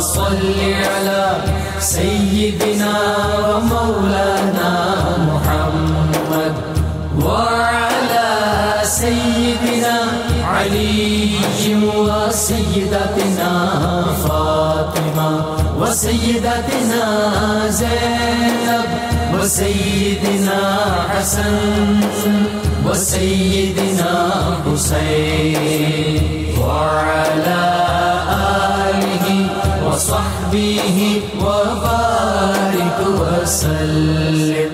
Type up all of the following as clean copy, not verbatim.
صل على سيدنا ومولانا محمد وعلى سيدنا علي وسيدتنا فاطمة وسيدتنا زينب وسيدنا حسن وسيدنا حسين وعلى آله وصحبه وبارك وسلم.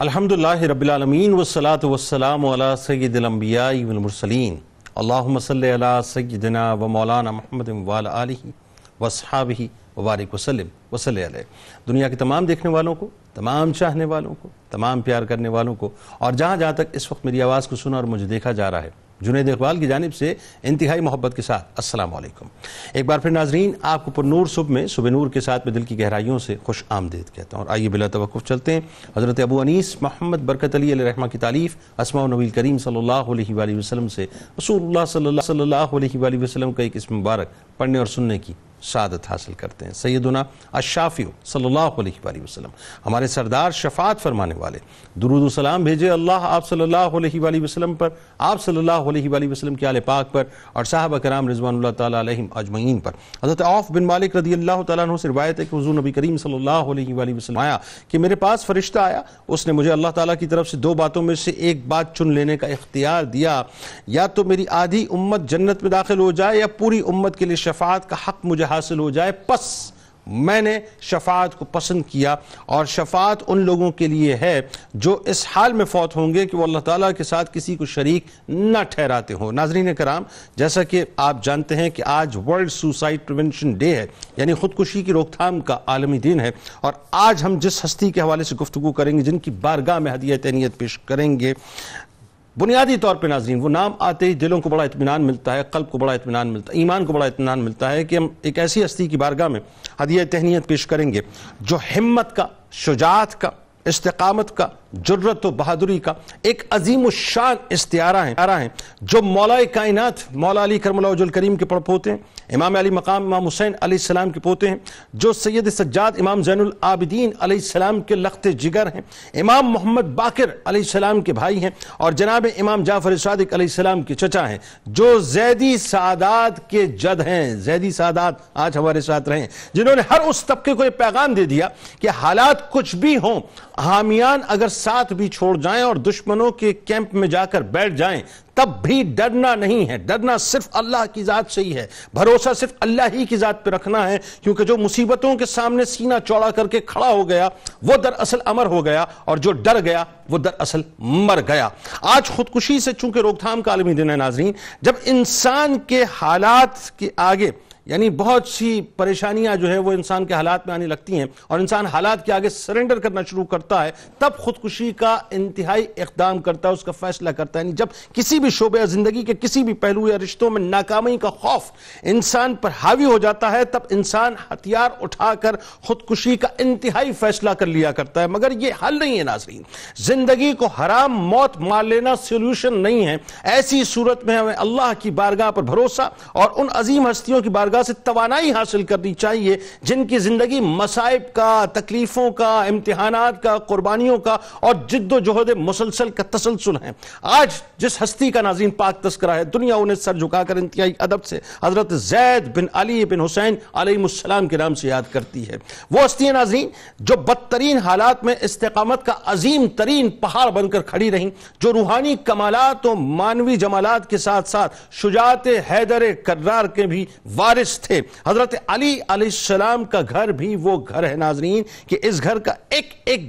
الحمدللہ رب العالمین والصلاة والسلام علی سید الانبیاء والمرسلین. اللہم صلی علی سیدنا و مولانا محمد وعلی آلہ واصحابہ وبارک وسلم وصلی علیہ. دنیا کے تمام دیکھنے والوں کو، تمام چاہنے والوں کو، تمام پیار کرنے والوں کو، اور جہاں جہاں تک اس وقت میری آواز کو سنا اور مجھے دیکھا جا رہا ہے، جنید اقبال کی جانب سے انتہائی محبت کے ساتھ السلام علیکم. ایک بار پھر ناظرین، آپ کو پر نور صبح میں صبح نور کے ساتھ میں دل کی گہرائیوں سے خوش آمدید کہتا ہوں. اور آئیے بلا توقف چلتے ہیں حضرت ابو انیس محمد برکت علی علیہ رحمہ کی تالیف اسماء النبی کریم صلی اللہ علیہ وآلہ وسلم سے رسول اللہ صلی اللہ علیہ وآلہ وسلم کا ایک اسم مبارک پڑھنے اور سننے کی سعادت حاصل کرتے ہیں. سیدنا الشافع صلی اللہ علیہ وآلہ وسلم، ہمارے سردار شفاعت فرمانے والے، درود و سلام بھیجے اللہ آپ صلی اللہ علیہ وآلہ وسلم پر، آپ صلی اللہ علیہ وآلہ وسلم کے آل پاک پر، اور صحابہ کرام رضوان اللہ تعالیٰ علیہم اجمعین پر. حضرت عوف بن مالک رضی اللہ تعالیٰ عنہ سے روایت ہے کہ حضور نبی کریم صلی اللہ علیہ وآلہ وسلم آیا کہ میرے پاس فرشتہ آیا، اس نے مجھے اللہ تعالیٰ کی طرف سے دو باتوں میں سے ایک بات چن لینے کا اختیار دیا، یا تو میری آدھی امت جنت میں داخل ہو جائے یا پوری امت کے لیے شفاعت کا حق مجھے حاصل ہو جائے. پس میں نے شفاعت کو پسند کیا، اور شفاعت ان لوگوں کے لیے ہے جو اس حال میں فوت ہوں گے کہ وہ اللہ تعالیٰ کے ساتھ کسی کو شریک نہ ٹھہراتے ہوں. ناظرین کرام، جیسا کہ آپ جانتے ہیں کہ آج ورلڈ سوسائڈ پریونشن ڈے ہے، یعنی خودکشی کی روک تھام کا عالمی دن ہے. اور آج ہم جس ہستی کے حوالے سے گفتگو کریں گے، جن کی بارگاہ میں ہدیہ تہنیت پیش کریں گے، بنیادی طور پہ ناظرین وہ نام آتے ہی دلوں کو بڑا اطمینان ملتا ہے، قلب کو بڑا اطمینان ملتا ہے، ایمان کو بڑا اطمینان ملتا ہے کہ ہم ایک ایسی ہستی کی بارگاہ میں ہدیہ تہنیت پیش کریں گے جو ہمت کا، شجاعت کا، استقامت کا، جرت و بہادری کا ایک عظیم الشان استعارہ ہیں، جو مولا کائنات مولا علی کرم اللہ وجہ الکریم کے پڑپوتے ہیں، امام علی مقام امام حسین علیہ السلام کے پوتے ہیں، جو سید سجاد امام زین العابدین علیہ السلام کے لخت جگر ہیں، امام محمد باقر علیہ السلام کے بھائی ہیں، اور جناب امام جعفر صادق علیہ السلام کے چچا ہیں، جو زیدی سادات کے جد ہیں. زیدی سادات آج ہمارے ساتھ رہے ہیں، جنہوں نے ہر اس طبقے کو یہ پیغام دے دیا کہ حالات کچھ بھی ہوں، حامیان اگر ساتھ بھی چھوڑ جائیں اور دشمنوں کے کیمپ میں جا کر بیٹھ جائیں، تب بھی ڈرنا نہیں ہے. ڈرنا صرف اللہ کی ذات سے ہی ہے، بھروسہ صرف اللہ ہی کی ذات پہ رکھنا ہے، کیونکہ جو مصیبتوں کے سامنے سینہ چوڑا کر کے کھڑا ہو گیا وہ دراصل امر ہو گیا، اور جو ڈر گیا وہ دراصل مر گیا. آج خودکشی سے چونکہ روک تھام کا عالمی دن ہے ناظرین، جب انسان کے حالات کے آگے، یعنی بہت سی پریشانیاں جو ہے وہ انسان کے حالات میں آنے لگتی ہیں اور انسان حالات کے آگے سرنڈر کرنا شروع کرتا ہے، تب خودکشی کا انتہائی اقدام کرتا ہے، اس کا فیصلہ کرتا ہے. یعنی جب کسی بھی شعبے زندگی کے کسی بھی پہلو یا رشتوں میں ناکامی کا خوف انسان پر حاوی ہو جاتا ہے، تب انسان ہتھیار اٹھا کر خودکشی کا انتہائی فیصلہ کر لیا کرتا ہے. مگر یہ حل نہیں ہے ناظرین، زندگی کو حرام موت مار لینا سولوشن نہیں ہے. ایسی صورت میں ہمیں اللہ کی بارگاہ پر بھروسہ اور ان عظیم ہستیوں کی بارگاہ سے توانائی حاصل کرنی چاہیے جن کی زندگی مصائب کا، تکلیفوں کا، امتحانات کا، قربانیوں کا اور جد و جہد مسلسل کا تسلسل ہیں. آج جس ہستی کا ناظرین پاک تذکرہ ہے، دنیا انہیں سر جھکا کر انتہائی ادب سے حضرت زید بن علی بن حسین علیہ السلام کے نام سے یاد کرتی ہے. وہ ہستی ناظرین جو بدترین حالات میں استقامت کا عظیم ترین پہاڑ بن کر کھڑی رہیں، جو روحانی کمالات و مانوی جمالات کے ساتھ ساتھ شجاعت حیدر کرار کے بھی وارث تھے. حضرت علی علیہ السلام کا گھر بھی وہ گھر ہے ناظرین کہ اس گھر کا ایک ایک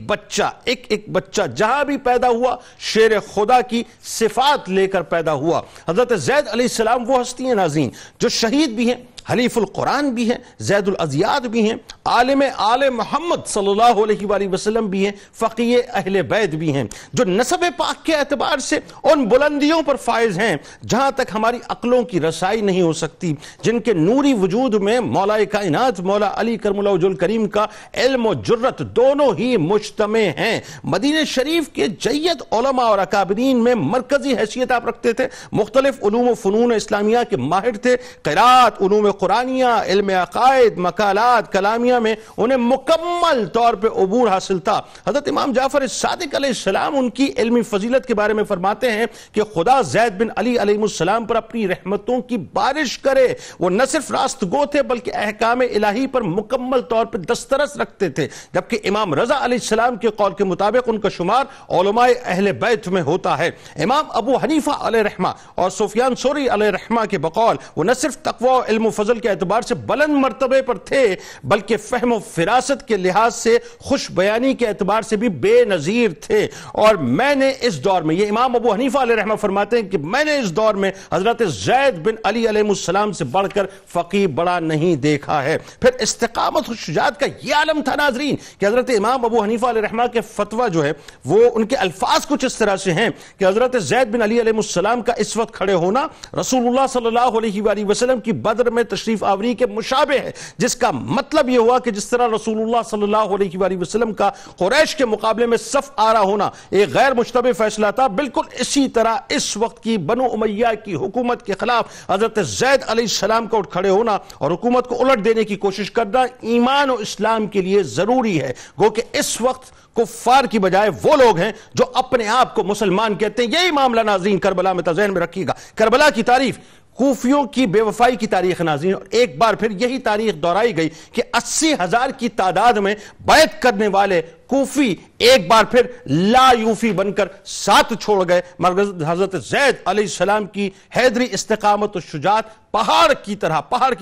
بچہ جہاں بھی پیدا ہوا شیر خدا کی صفات لے کر پیدا ہوا. حضرت زید علیہ السلام وہ ہستی ہیں ناظرین جو شہید بھی ہیں، حلیف القرآن بھی ہیں، زید الازیاد بھی ہیں، عالم آل محمد صلی اللہ علیہ وآلہ وسلم بھی ہیں، فقیہ اہل بیت بھی ہیں، جو نسب پاک کے اعتبار سے ان بلندیوں پر فائز ہیں جہاں تک ہماری عقلوں کی رسائی نہیں ہو سکتی، جن کے نور پوری وجود میں مولا کائنات مولا علی کرم اللہ وجہ الکریم کا علم و جرت دونوں ہی مجتمع ہیں۔ مدینہ شریف کے جید علماء اور اکابرین میں مرکزی حیثیت آپ رکھتے تھے، مختلف علوم و فنون اسلامیہ کے ماہر تھے، قرات، علوم قرآنیہ، علم عقائد، مقالات، کلامیہ میں انہیں مکمل طور پہ عبور حاصل تھا۔ حضرت امام جعفر صادق علیہ السلام ان کی علمی فضیلت کے بارے میں فرماتے ہیں کہ خدا زید بن علی علیہ السلام پر اپنی رحمتوں کی بارش کرے۔ وہ نہ صرف راست گو تھے بلکہ احکام الہی پر مکمل طور پر دسترس رکھتے تھے، جبکہ امام رضا علیہ السلام کے قول کے مطابق ان کا شمار علماء اہل بیت میں ہوتا ہے۔ امام ابو حنیفہ علیہ رحمہ اور سفیان ثوری علیہ رحمہ کے بقول وہ نہ صرف تقوی و علم و فضل کے اعتبار سے بلند مرتبے پر تھے بلکہ فہم و فراست کے لحاظ سے خوش بیانی کے اعتبار سے بھی بے نظیر تھے۔ اور میں نے اس دور میں، یہ امام ابو حنیفہ علیہ رحمہ فرماتے ہیں کہ میں نے اس دور میں حضرت زید بن علی علیہ السلام سے بڑھ کر فقیہ بڑا نہیں دیکھا ہے۔ پھر استقامت و شجاعت کا یہ عالم تھا ناظرین کہ حضرت امام ابو حنیفہ علیہ رحمہ کے فتویٰ جو ہے وہ ان کے الفاظ کچھ اس طرح سے ہیں کہ حضرت زید بن علی علیہ السلام کا اس وقت کھڑے ہونا رسول اللہ صلی اللہ علیہ وآلہ وسلم کی بدر میں تشریف آوری کے مشابہ ہے، جس کا مطلب یہ ہوا کہ جس طرح رسول اللہ صلی اللہ علیہ وآلہ وسلم کا قریش کے مقابلے میں صف آرا ہونا ایک غیر مشتبہ فیصلہ تھا، بالکل اسی طرح اس وقت کی بنو امیہ کی حکومت کے خلاف حضرت زید علیہ السلام کو اٹھ کھڑے ہونا اور حکومت کو الٹ دینے کی کوشش کرنا ایمان و اسلام کے لیے ضروری ہے۔ گو کہ اس وقت کفار کی بجائے وہ لوگ ہیں جو اپنے آپ کو مسلمان کہتے ہیں۔ یہی معاملہ ناظرین کربلا میں ذہن میں رکھیے گا۔ کربلا کی تعریف کوفیوں کی بے وفائی کی تاریخ ناظرین، اور ایک بار پھر یہی تاریخ دہرائی گئی کہ 80,000 کی تعداد میں بیعت کرنے والے کوفی ایک بار پھر لا یوفی بن کر ساتھ چھوڑ گئے، مگر حضرت زید علیہ السلام کی حیدری استقامت و شجاعت پہاڑ کی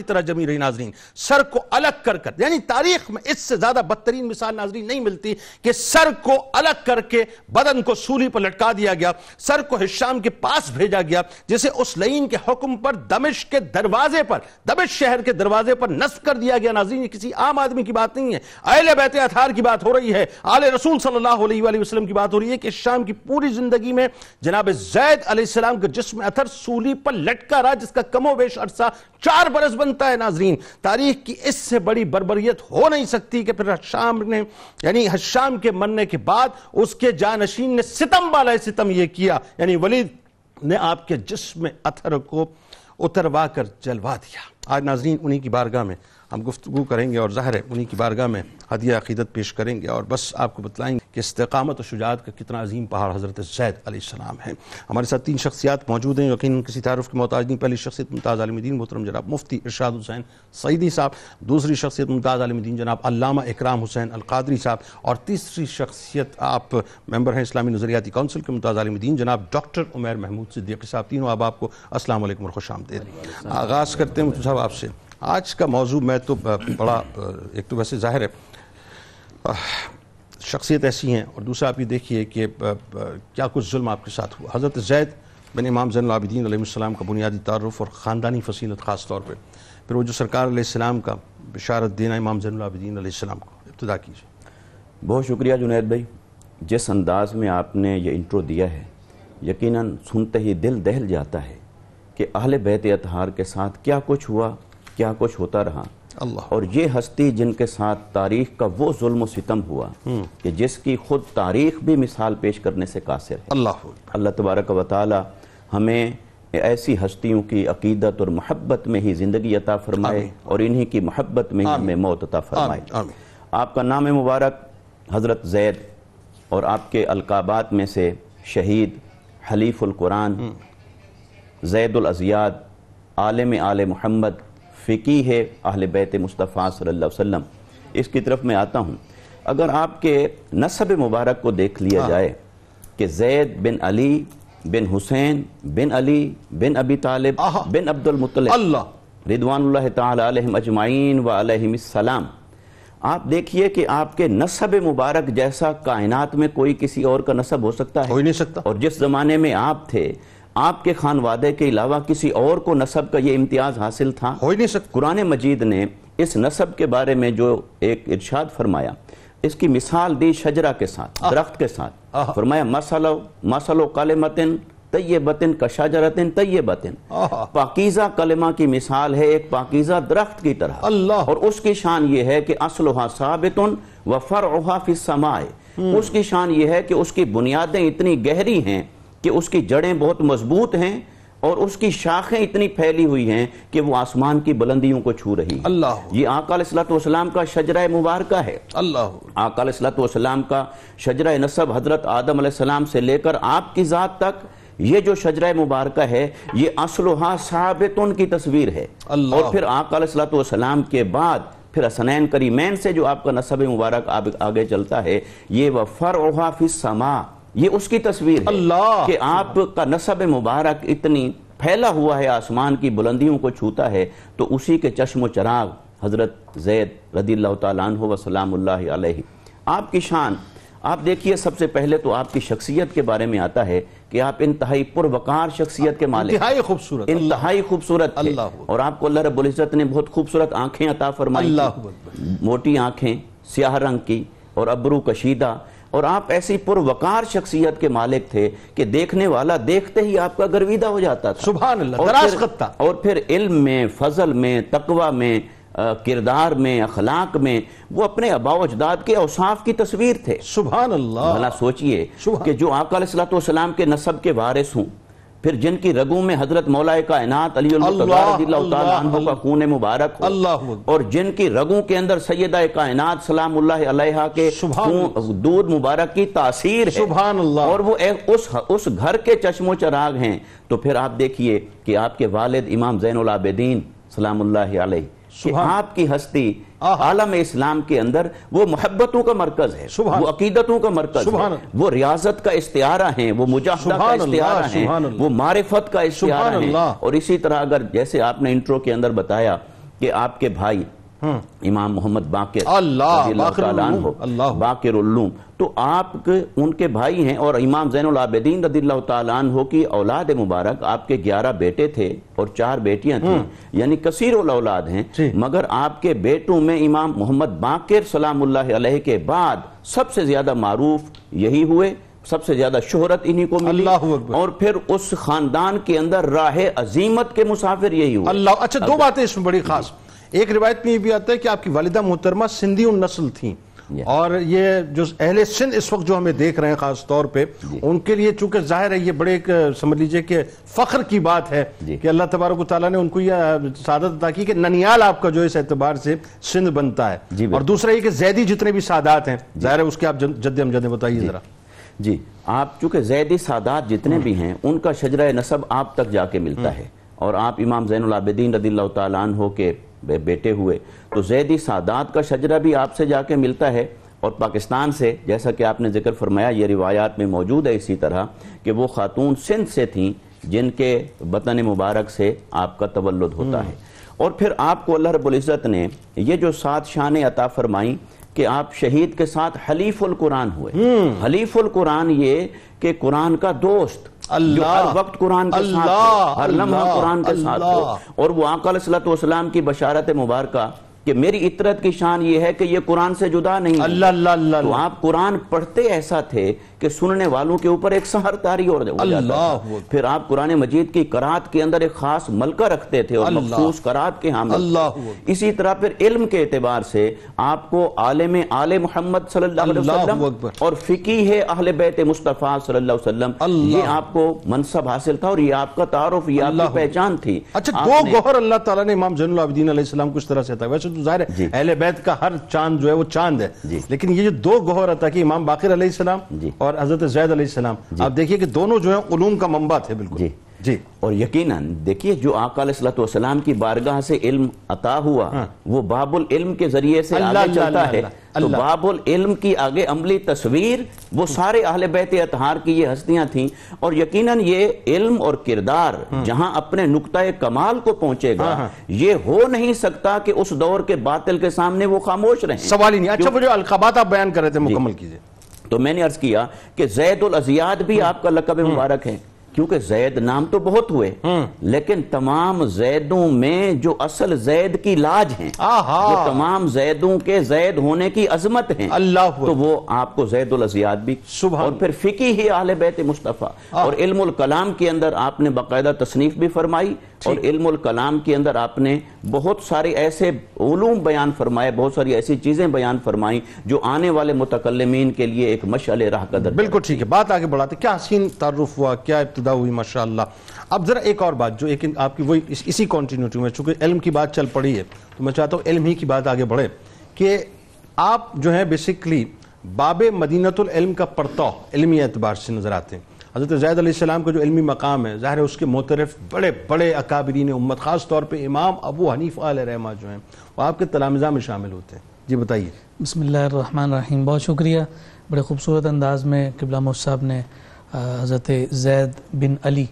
طرح جمی رہی ناظرین۔ سر کو الگ کر کر، یعنی تاریخ میں اس سے زیادہ بدترین مثال ناظرین نہیں ملتی کہ سر کو الگ کر کے بدن کو سولی پر لٹکا دیا گیا، سر کو ہشام کے پاس بھیجا گیا، جسے اس لعین کے حکم پر دمشق کے دروازے پر، دمشق شہر کے دروازے پر نصب کر دیا گیا۔ ناظرین یہ کسی عام آدمی کی بات نہیں ہے، اہل بیت اطہار کی بات ہو رہی ہے، آل رسول صلی اللہ علیہ وآلہ وسلم کی بات ہو رہی ہے کہ شام کی پوری زندگی میں جناب زید علیہ السلام کا جسم اثر سولی پر لٹکا رہا، جس کا کم و بیش عرصہ 4 برس بنتا ہے ناظرین۔ تاریخ کی اس سے بڑی بربریت ہو نہیں سکتی کہ پھر حشام کے مرنے کے بعد اس کے جانشین نے ستم بالائے ستم یہ کیا، یعنی ولید نے آپ کے جسم اثر کو اتروا کر جلوا دیا۔ آج ناظرین انہی کی بارگاہ میں ہم گفتگو کریں گے اور ظاہر ہے انہی کی بارگاہ میں ہدیہ عقیدت پیش کریں گے اور بس آپ کو بتلائیں گے کہ استقامت و شجاعت کا کتنا عظیم پہاڑ حضرت زید علیہ السلام ہے۔ ہمارے ساتھ 3 شخصیات موجود ہیں، یقیناً کسی تعارف کے محتاج نہیں۔ پہلی شخصیت ممتاز عالم دین محترم جناب مفتی ارشاد حسین سعیدی صاحب، دوسری شخصیت ممتاز عالم دین جناب علامہ اکرام حسین القادری صاحب، اور تیسری شخصیت آپ ممبر ہیں اسلامی نظریاتی کونسل کے ممتاز عالم دین جناب ڈاکٹر عمیر محمود صدیقی صاحب۔ تینوں آپ کو السلام علیکم اور خوش آمدید۔ آغاز کرتے ہیں مفتی صاحب آپ سے۔ آج کا موضوع میں تو بڑا، ایک تو ویسے ظاہر ہے شخصیت ایسی ہیں، اور دوسرا آپ یہ دیکھیے کہ کیا کچھ ظلم آپ کے ساتھ ہوا۔ حضرت زید بن امام زین العابدین علیہ السلام کا بنیادی تعارف اور خاندانی فصیلت خاص طور پہ، پھر وہ جو سرکار علیہ السلام کا بشارت دینا امام زین العابدین علیہ السلام کو، ابتدا کیجیے۔ بہت شکریہ جنید بھائی، جس انداز میں آپ نے یہ انٹرو دیا ہے یقیناً سنتے ہی دل دہل جاتا ہے کہ اہل بیت اطہار کے ساتھ کیا کچھ ہوا، کیا کچھ ہوتا رہا، اور یہ ہستی جن کے ساتھ تاریخ کا وہ ظلم و ستم ہوا کہ جس کی خود تاریخ بھی مثال پیش کرنے سے قاصر ہے۔ اللہ تبارک و تعالی ہمیں ایسی ہستیوں کی عقیدت اور محبت میں ہی زندگی عطا فرمائے اور انہی کی محبت میں ہی ہمیں موت عطا فرمائے۔ آپ کا نام مبارک حضرت زید اور آپ کے القابات میں سے شہید، حلیف القرآن، زید الازیاد، عالم آل محمد، فقیہ ہے اہل بیت مصطفیٰ صلی اللہ علیہ وسلم، اس کی طرف میں آتا ہوں۔ اگر آپ کے نسب مبارک کو دیکھ لیا جائے کہ زید بن علی بن حسین بن علی بن ابی طالب بن عبد المطلب رضوان اللہ تعالی علیہم اجمعین و علیہم السلام، آپ دیکھیے کہ آپ کے نسب مبارک جیسا کائنات میں کوئی کسی اور کا نسب ہو سکتا ہے؟ ہو ہی نہیں سکتا۔ اور جس زمانے میں آپ تھے، آپ کے خانوادے کے علاوہ کسی اور کو نسب کا یہ امتیاز حاصل تھا؟ ہو ہی نہیں سکتا۔ قرآن مجید نے اس نسب کے بارے میں جو ایک ارشاد فرمایا، اس کی مثال دی شجرہ کے ساتھ، درخت کے ساتھ۔ فرمایا مثل قلمت طیبتن کشجرتن طیبتن، پاکیزہ کلمہ کی مثال ہے ایک پاکیزہ درخت کی طرح، اللہ، اور اس کی شان یہ ہے کہ اصلھا ثابتن وفرعھا فی السماء، اس کی شان یہ ہے کہ اس کی بنیادیں اتنی گہری ہیں کہ اس کی جڑیں بہت مضبوط ہیں، اور اس کی شاخیں اتنی پھیلی ہوئی ہیں کہ وہ آسمان کی بلندیوں کو چھو رہی ہیں۔ اللہ، یہ آقا علیہ السلام کا شجرہ مبارکہ ہے۔ اللہ، آقا علیہ السلام کا شجرہ نسب حضرت آدم علیہ السلام سے لے کر آپ کی ذات تک یہ جو شجرہ مبارکہ ہے یہ اصلھا ثابتن کی تصویر ہے۔ اللہ، اور پھر آقا علیہ السلام کے بعد پھر حسنین کریمین سے جو آپ کا نسب مبارک آگے چلتا ہے یہ وفرعھا فی السماء، یہ اس کی تصویر ہے اللہ، کہ آپ کا نسب مبارک اتنی پھیلا ہوا ہے، آسمان کی بلندیوں کو چھوتا ہے، تو اسی کے چشم و چراغ حضرت زید رضی اللہ تعالیٰ عنہ و سلام اللہ علیہ۔ آپ کی شان آپ دیکھیے، سب سے پہلے تو آپ کی شخصیت کے بارے میں آتا ہے کہ آپ انتہائی پروقار شخصیت کے مالک، انتہائی خوبصورت، انتہائی خوبصورت تھے، اللہ، اور آپ کو اللہ رب العزت نے بہت خوبصورت آنکھیں عطا فرمائی، اللہ، موٹی آنکھیں سیاہ رنگ کی اور ابرو کشیدہ، اور آپ ایسی پروقار شخصیت کے مالک تھے کہ دیکھنے والا دیکھتے ہی آپ کا گرویدہ ہو جاتا تھا۔ سبحان اللہ، دراز خط تھا۔ اور پھر علم میں، فضل میں، تقوی میں، کردار میں، اخلاق میں وہ اپنے آباء و اجداد کے اوصاف کی تصویر تھے۔ سبحان اللہ، بھلا سوچئے کہ جو آقا علیہ السلام کے نسب کے وارث ہوں، پھر جن کی رگوں میں حضرت مولا کائنات علی المرتضی رضی اللہ تعالیٰ عنہ کا خون مبارک ہو، اللہ، اور جن کی رگوں کے اندر سیدہ کائنات سلام اللہ علیہا کے دودھ مبارک کی تاثیر ہے، سبحان اللہ، اور وہ اس گھر کے چشم و چراغ ہیں، تو پھر آپ دیکھیے کہ آپ کے والد امام زین العابدین سلام اللہ علیہ کہ آپ کی ہستی عالم اسلام کے اندر وہ محبتوں کا مرکز ہے، وہ عقیدتوں کا مرکز ہے، وہ ریاضت کا استعارہ ہیں، وہ مجاہدہ کا استعارہ ہیں، وہ معرفت کا استعارہ ہیں۔ اور اسی طرح اگر جیسے آپ نے انٹرو کے اندر بتایا کہ آپ کے بھائی امام محمد باقر رضی اللہ تعالیٰ عنہ، باقر العلوم، تو آپ ان کے بھائی ہیں، اور امام زین العابدین رضی اللہ تعالیٰ عنہ کی اولاد مبارک آپ کے 11 بیٹے تھے اور 4 بیٹیاں تھیں، یعنی کثیر الاولاد ہیں، مگر آپ کے بیٹوں میں امام محمد باقر سلام اللہ علیہ کے بعد سب سے زیادہ معروف یہی ہوئے، سب سے زیادہ شہرت انہی کو ملی، اور پھر اس خاندان کے اندر راہ عظیمت کے مسافر یہی ہوئے۔ اللہ، اچھا دو باتیں اس میں بڑی خاص، ایک روایت میں یہ بھی آتا ہے کہ آپ کی والدہ محترمہ سندھی النسل تھیں، اور یہ جو اہل سندھ اس وقت جو ہمیں دیکھ رہے ہیں خاص طور پہ ان کے لیے چونکہ ظاہر ہے یہ بڑے ایک سمجھ لیجئے کہ فخر کی بات ہے کہ اللہ تبارک و تعالیٰ نے ان کو یہ سعادت عطا کی کہ ننیال آپ کا جو اس اعتبار سے سندھ بنتا ہے، اور دوسرا یہ کہ زیدی جتنے بھی سادات ہیں ظاہر ہے اس کے آپ جد امجد بتائیے ذرا۔ جی، آپ چونکہ زیدی سادات جتنے بھی ہیں ان کا شجرہ نسب آپ تک جا کے ملتا ہے، اور آپ امام زین العابدین رضی اللہ تعالیٰ عنہ کے بیٹے ہوئے تو زیدی سادات کا شجرہ بھی آپ سے جا کے ملتا ہے، اور پاکستان سے جیسا کہ آپ نے ذکر فرمایا یہ روایات میں موجود ہے اسی طرح کہ وہ خاتون سندھ سے تھیں جن کے بطن مبارک سے آپ کا تولد ہوتا ہے۔ اور پھر آپ کو اللہ رب العزت نے یہ جو 7 شانیں عطا فرمائیں کہ آپ شہید کے ساتھ حلیف القرآن ہوئے۔ حلیف القرآن یہ کہ قرآن کا دوست جو ہر وقت قرآن کے ساتھ ہو، ہر لمحہ قرآن کے ساتھ ہو، اور وہ آقا علیہ السلام کی بشارت مبارکہ کہ میری اطرت کی شان یہ ہے کہ یہ قرآن سے جدا نہیں ہے۔ تو آپ قرآن پڑھتے ایسا تھے کہ سننے والوں کے اوپر ایک سحر طاری ہو جاتا تھا۔ پھر آپ قرآن مجید کی قرات کے اندر ایک خاص ملکہ رکھتے تھے اور مخصوص قرات کے حامل۔ اسی طرح پھر علم کے اعتبار سے آپ کو عالم آل محمد صلی اللہ علیہ وسلم اور فقیہ اہل بیت مصطفیٰ صلی اللہ علیہ وسلم یہ آپ کو منصب حاصل تھا، اور یہ آپ کا تعارف، یہ آپ کی پہچان تھی۔ اچھا، 2 گوہر اللہ تعالیٰ نے امام زین العابدین علیہ السلام کو اس طرح سے عطا، ویسے تو ظاہر ہے اہل بیت کا ہر چاند جو ہے وہ چاند ہے، لیکن یہ جو 2 گوہر عطا کی امام باقر علیہ السلام اور حضرت زید علیہ السلام، آپ دیکھیے کہ دونوں جو ہیں علوم کا منبع تھے بالکل۔ جی، اور یقیناً دیکھیے جو آقا علیہ السلام کی بارگاہ سے علم عطا ہوا وہ باب العلم کے ذریعے سے آگے چلتا ہے، تو باب العلم کی آگے عملی تصویر وہ سارے اہل بیت اطہار کی یہ ہستیاں تھیں، اور یقیناً یہ علم اور کردار جہاں اپنے نقطۂ کمال کو پہنچے گا یہ ہو نہیں سکتا کہ اس دور کے باطل کے سامنے وہ خاموش رہیں۔ سوال ہی نہیں۔ اچھا، وہ جو القابات آپ بیان کر رہے تھے مکمل کیجئے۔ تو میں نے عرض کیا کہ زید الازیاد بھی آپ کا لقب مبارک ہے، کیونکہ زید نام تو بہت ہوئے لیکن تمام زیدوں میں جو اصل زید کی لاج ہیں، جو تمام زیدوں کے زید ہونے کی عظمت ہیں، تو وہ آپ کو زید الازیاد بھی، اور پھر فقہ ہی اہل بیت مصطفیٰ، اور علم الکلام کے اندر آپ نے باقاعدہ تصنیف بھی فرمائی، اور علم الکلام کے اندر آپ نے بہت سارے ایسے علوم بیان فرمائے، بہت ساری ایسی چیزیں بیان فرمائیں جو آنے والے متکلمین کے لیے ایک مشعل راہ کا درجہ۔ بالکل ٹھیک ہے، بات آگے بڑھاتے، کیا حسین تعارف ہوا، کیا ابتدا ہوئی، ماشاءاللہ۔ اب ذرا ایک اور بات جو ایک آپ کی وہی اسی کنٹینیوٹی میں، چونکہ علم کی بات چل پڑی ہے تو میں چاہتا ہوں علم ہی کی بات آگے بڑھے، کہ آپ جو ہے بیسیکلی باب مدینۃ العلم کا پرتو علمی اعتبار سے نظر آتے ہیں۔ حضرت زید علیہ السلام کا جو علمی مقام ہے، ظاہر ہے اس کے معترف بڑے بڑے اکابرین امت، خاص طور پہ امام ابو حنیفہ علیہ رحمہ جو ہیں وہ آپ کے تلامذہ میں شامل ہوتے ہیں۔ جی بتائیے۔ بسم اللہ الرحمن الرحیم، بہت شکریہ، بڑے خوبصورت انداز میں قبلہ مفتی صاحب نے حضرت زید بن علی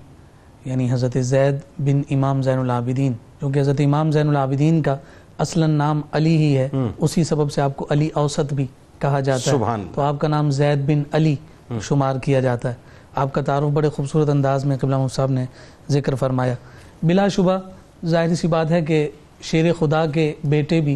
یعنی حضرت زید بن امام زین العابدین، جو کہ حضرت امام زین العابدین کا اصلا نام علی ہی ہے، اسی سبب سے آپ کو علی اوسط بھی کہا جاتا ہے، تو آپ کا نام زید بن علی شمار کیا جاتا ہے۔ آپ کا تعارف بڑے خوبصورت انداز میں قبلہ مفتی صاحب نے ذکر فرمایا۔ بلا شبہ ظاہری سی بات ہے کہ شیر خدا کے بیٹے بھی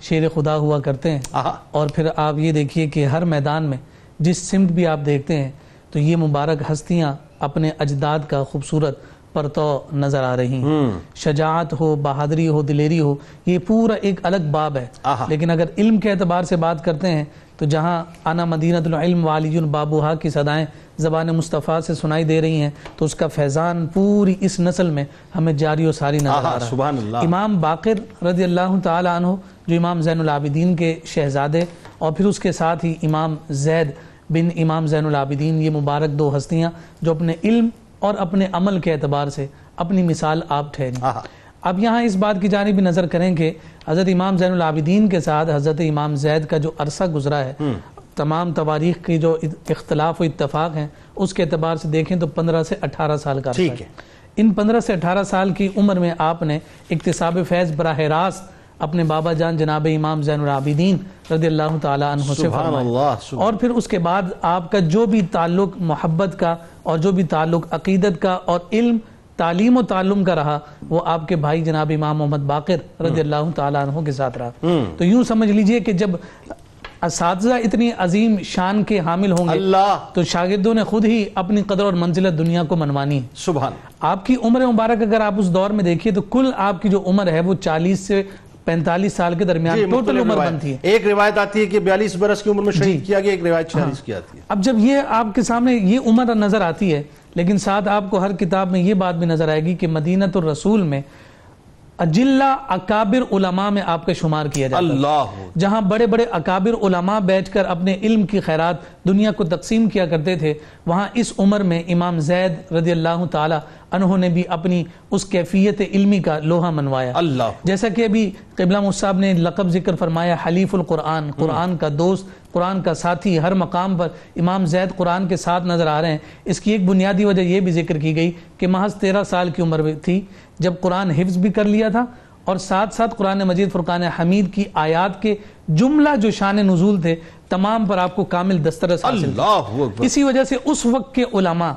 شیر خدا ہوا کرتے ہیں، اور پھر آپ یہ دیکھیے کہ ہر میدان میں جس سمت بھی آپ دیکھتے ہیں تو یہ مبارک ہستیاں اپنے اجداد کا خوبصورت پرتو نظر آ رہی ہیں۔ شجاعت ہو، بہادری ہو، دلیری ہو، یہ پورا ایک الگ باب ہے، لیکن اگر علم کے اعتبار سے بات کرتے ہیں تو جہاں انا مدینۃ العلم والی بابوہا کی صدائیں زبان مصطفیٰ سے سنائی دے رہی ہیں تو اس کا فیضان پوری اس نسل میں ہمیں جاری و ساری نظر آ رہا ہے۔ امام باقر رضی اللہ تعالی عنہ جو امام زین العابدین کے شہزادے، اور پھر اس کے ساتھ ہی امام زید بن امام زین العابدین، یہ مبارک دو ہستیاں جو اپنے علم اور اپنے عمل کے اعتبار سے اپنی مثال آپ ٹھہری۔ اب یہاں اس بات کی جانب بھی نظر کریں کہ حضرت امام زین العابدین کے ساتھ حضرت امام زید کا جو عرصہ گزرا ہے، تمام تواریخ کی جو اختلاف و اتفاق ہیں اس کے اعتبار سے دیکھیں تو 15 سے 18 سال کا عرصہ ہے۔ ان 15 سے 18 سال کی عمر میں آپ نے اکتساب فیض براہ راست اپنے بابا جان جناب امام زین العابدین رضی اللہ تعالی عنہ سے فرمایا، اور پھر اس کے بعد آپ کا جو بھی تعلق محبت کا اور جو بھی تعلق عقیدت کا اور علم تعلیم و تعلم کا رہا وہ آپ کے بھائی جناب امام محمد باقر رضی اللہ تعالی عنہ کے ساتھ رہا۔ تو یوں سمجھ لیجئے کہ جب اساتذہ اتنی عظیم شان کے حامل ہوں گے تو شاگردوں نے خود ہی اپنی قدر اور منزلت دنیا کو منوانی ہے۔ سبحان آپ کی عمر مبارک اگر آپ اس دور میں دیکھیے تو کل آپ کی جو عمر ہے وہ 40 سے 45 سال کے درمیان ٹوٹل عمر بنتی ہے۔ ایک روایت آتی ہے کہ 42 برس کی عمر میں شہید کیا گیا، ایک روایت 46 کی آتی ہے۔ اب جب یہ آپ کے سامنے یہ عمر نظر آتی ہے، لیکن ساتھ آپ کو ہر کتاب میں یہ بات بھی نظر آئے گی کہ مدینۃ الرسول میں اجلہ اکابر علماء میں آپ کا شمار کیا جاتا ہے، جہاں بڑے بڑے اکابر علماء بیٹھ کر اپنے علم کی خیرات دنیا کو تقسیم کیا کرتے تھے، وہاں اس عمر میں امام زید رضی اللہ تعالی عنہ نے بھی اپنی اس کیفیت علمی کا لوہا منوایا۔ جیسا کہ ابھی قبلہ مفتی صاحب نے لقب ذکر فرمایا حلیف القرآن، قرآن کا دوست، قرآن کا ساتھی، ہر مقام پر امام زید قرآن کے ساتھ نظر آ رہے ہیں۔ اس کی ایک بنیادی وجہ یہ بھی ذکر کی گئی کہ محض 13 سال کی عمر تھی جب قرآن حفظ بھی کر لیا تھا، اور ساتھ ساتھ قرآن مجید فرقان حمید کی آیات کے جملہ جو شان نزول تھے تمام پر آپ کو کامل دسترس حاصل تھا۔ اسی وجہ سے اس وقت کے علماء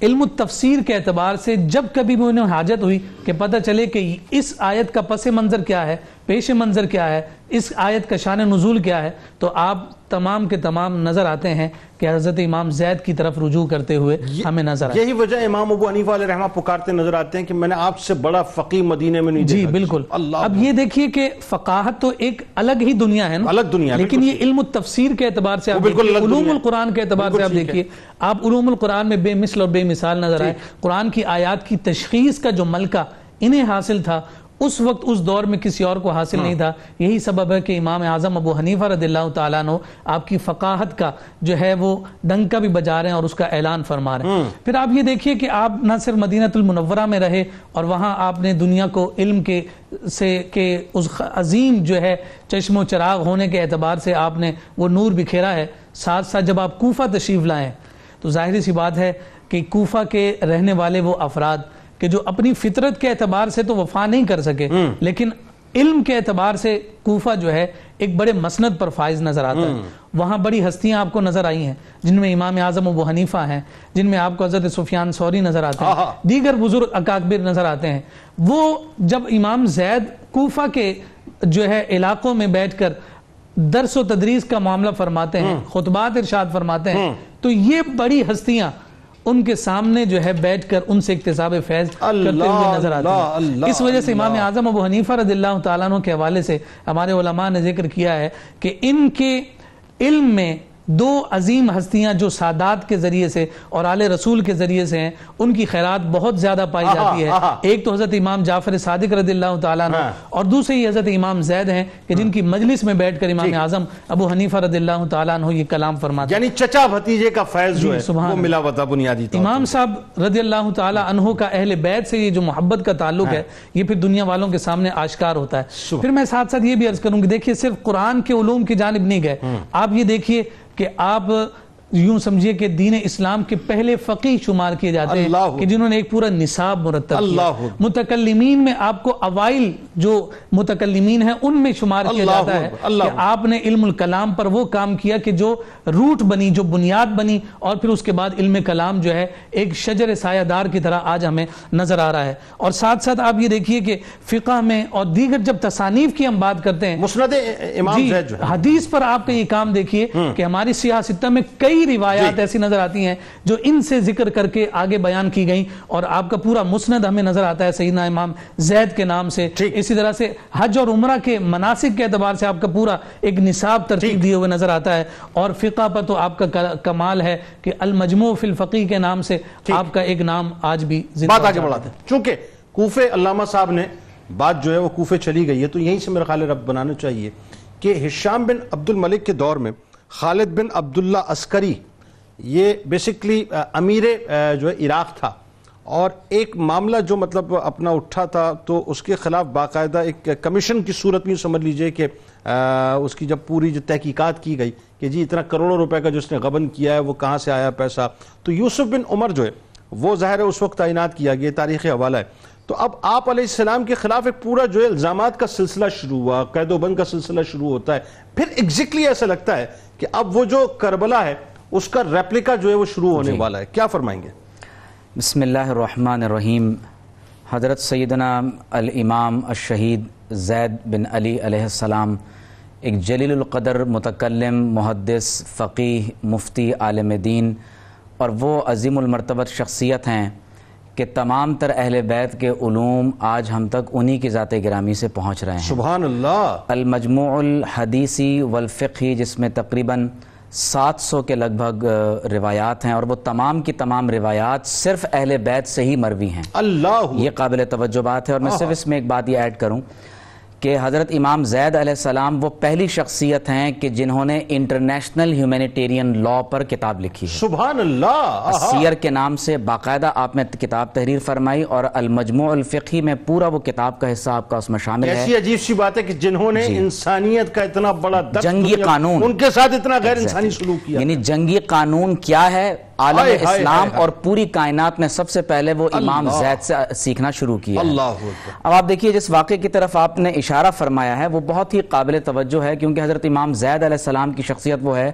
علم التفسیر کے اعتبار سے جب کبھی بھی انہیں حاجت ہوئی کہ پتہ چلے کہ اس آیت کا پس منظر کیا ہے، پیش منظر کیا ہے، اس آیت کا شان نزول کیا ہے، تو آپ تمام کے تمام نظر آتے ہیں کہ حضرت امام زید کی طرف رجوع کرتے ہوئے ہمیں نظر آتے ہیں۔ یہی وجہ امام ابو حنیفہ علیہ رحمہ پکارتے نظر آتے ہیں کہ میں نے آپ سے بڑا فقیہ مدینے میں نہیں دیکھا۔ جی بالکل۔ اب یہ دیکھیے کہ فقاہت تو ایک الگ ہی دنیا ہے نا، الگ دنیا، لیکن یہ علم التفسیر کے اعتبار سے آپ دیکھیے، علوم القرآن کے اعتبار سے آپ دیکھیے، آپ علوم القرآن میں بے مثل اور بے مثال نظر آئے۔ قرآن کی آیات کی تشخیص کا جو ملکہ انہیں حاصل تھا اس وقت اس دور میں کسی اور کو حاصل نہیں تھا۔ یہی سبب ہے کہ امام اعظم ابو حنیفہ رضی اللہ تعالیٰ عنہ آپ کی فقاہت کا جو ہے وہ ڈنکا بھی بجا رہے ہیں اور اس کا اعلان فرما رہے ہیں۔ پھر آپ یہ دیکھیے کہ آپ نہ صرف مدینۃ المنورہ میں رہے اور وہاں آپ نے دنیا کو علم کے اس عظیم جو ہے چشم و چراغ ہونے کے اعتبار سے آپ نے وہ نور بکھیرا ہے، ساتھ ساتھ جب آپ کوفہ تشریف لائیں تو ظاہری سی بات ہے کہ کوفہ کے رہنے والے وہ افراد کہ جو اپنی فطرت کے اعتبار سے تو وفا نہیں کر سکے لیکن علم کے اعتبار سے کوفہ جو ہے ایک بڑے مسند پر فائز نظر آتا ہے. وہاں بڑی ہستیاں آپ کو نظر آئی ہیں جن میں امام اعظم ابو حنیفہ ہیں, جن میں آپ کو حضرت سفیان ثوری نظر آتے ہیں, دیگر بزرگ اکابر نظر آتے ہیں. وہ جب امام زید کوفہ کے جو ہے علاقوں میں بیٹھ کر درس و تدریس کا معاملہ فرماتے ہیں, خطبات ارشاد فرماتے ہیں, تو یہ بڑی ہستیاں ان کے سامنے جو ہے بیٹھ کر ان سے اکتساب فیض کرتے ہوئے نظر آتے ہیں. اس وجہ سے امام اعظم ابو حنیفہ رضی اللہ تعالیٰ عنہ کے حوالے سے ہمارے علماء نے ذکر کیا ہے کہ ان کے علم میں دو عظیم ہستیاں جو سادات کے ذریعے سے اور آل رسول کے ذریعے سے ہیں, ان کی خیرات بہت زیادہ پائی جاتی ہے. ایک تو حضرت امام جعفر صادق رضی اللہ تعالیٰ عنہ, اور دوسرے ہی حضرت امام زید ہیں کہ جن کی مجلس میں بیٹھ کر امام اعظم ابو حنیفہ رضی اللہ تعالیٰ عنہ یہ کلام فرماتے ہیں. یعنی چچا بھتیجے کا فیض جو ہے وہ ملا ہوا تھا بنیادی طور پر. امام صاحب رضی اللہ تعالیٰ عنہ کا اہل بیت سے یہ جو محبت کا تعلق ہے یہ پھر دنیا والوں کے سامنے آشکار ہوتا ہے. پھر میں ساتھ ساتھ یہ بھی عرض کروں کہ دیکھیے صرف قرآن کے علوم کی جانب نہیں گئے, آپ یہ دیکھیے کہ آپ یوں سمجھیے کہ دین اسلام کے پہلے فقیہ شمار کیے جاتے ہیں کہ جنہوں نے ایک پورا نصاب مرتب کیا. متکلمین میں آپ کو اوائل جو متکلمین ہیں ان میں شمار کیا جاتا ہے کہ آپ نے علم الکلام پر وہ کام کیا کہ جو روٹ بنی, جو بنیاد بنی, اور پھر اس کے بعد علم کلام جو ہے ایک شجر سایہ دار کی طرح آج ہمیں نظر آ رہا ہے. اور ساتھ ساتھ آپ یہ دیکھیے کہ فقہ میں اور دیگر جب تصانیف کی ہم بات کرتے ہیں, مسند امام زید جو ہے, حدیث پر آپ کا یہ کام دیکھیے کہ ہماری سیاہ ستہ میں کئی روایات ایسی نظر آتی ہیں جو ان سے ذکر کر کے آگے بیان کی گئیں, اور آپ کا پورا مسند ہمیں نظر آتا ہے سیدنا امام زید کے نام سے. اسی طرح سے حج اور عمرہ کے مناسک کے اعتبار سے آپ کا پورا ایک نصاب ترتیب دیے ہوئے نظر آتا ہے. اور فقہ پر تو آپ کا کمال ہے کہ المجموع فی الفقیہ کے نام سے آپ کا ایک نام آج بھی زندہ بات آگے بڑھاتے ہیں. چونکہ کوفے علامہ صاحب نے بات جو ہے وہ کوفے چلی گئی ہے, تو یہیں سے میرا خیال رب بنانا چاہیے کہ ہشام بن عبد الملک کے دور میں خالد بن عبداللہ عسکری یہ بیسکلی امیر جو ہے عراق تھا, اور ایک معاملہ جو مطلب اپنا اٹھا تھا تو اس کے خلاف باقاعدہ ایک کمیشن کی صورت میں سمجھ لیجئے کہ اس کی جب پوری جو تحقیقات کی گئی کہ جی اتنا کروڑوں روپے کا جو اس نے غبن کیا ہے وہ کہاں سے آیا پیسہ, تو یوسف بن عمر جو ہے وہ ظاہر ہے اس وقت تعینات کیا گیا, تاریخی حوالہ ہے. تو اب آپ علیہ السلام کے خلاف ایک پورا جو ہے الزامات کا سلسلہ شروع ہوا, قید و بند کا سلسلہ شروع ہوتا ہے. پھر ایگزیکٹلی ایسا لگتا ہے کہ اب وہ جو کربلا ہے اس کا ریپلیکا جو ہے وہ شروع ہونے والا ہے. کیا فرمائیں گے؟ بسم اللہ الرحمن الرحیم. حضرت سیدنا الامام الشہید زید بن علی علیہ السلام ایک جلیل القدر متکلم, محدث, فقیہ, مفتی, عالم دین, اور وہ عظیم المرتبت شخصیت ہیں کہ تمام تر اہل بیت کے علوم آج ہم تک انہی کی ذات گرامی سے پہنچ رہے ہیں. سبحان اللہ. المجموع الحدیثی والفقہی جس میں تقریباً 700 کے لگ بھگ روایات ہیں, اور وہ تمام کی تمام روایات صرف اہل بیت سے ہی مروی ہیں. اللہ, یہ قابل توجہ بات ہے. اور میں صرف اس میں ایک بات یہ ایڈ کروں کہ حضرت امام زید علیہ السلام وہ پہلی شخصیت ہیں کہ جنہوں نے انٹرنیشنل ہیومینیٹیرین لا پر کتاب لکھی ہے. سبحان اللہ. سیر کے نام سے باقاعدہ آپ نے کتاب تحریر فرمائی, اور المجموع الفقہی میں پورا وہ کتاب کا حصہ آپ کا اس میں شامل ہے. ایسی عجیب سی بات ہے کہ جنہوں نے انسانیت کا اتنا بڑا جنگی قانون, ان کے ساتھ اتنا غیر انسانی سلوک کیا, یعنی جنگی قانون کیا ہے عالم اسلام اور پوری کائنات میں سب سے پہلے وہ امام زید سے سیکھنا شروع کیا. اللہ. اب آپ دیکھیے جس واقعے کی طرف آپ نے اشارہ فرمایا ہے وہ بہت ہی قابل توجہ ہے, کیونکہ حضرت امام زید علیہ السلام کی شخصیت وہ ہے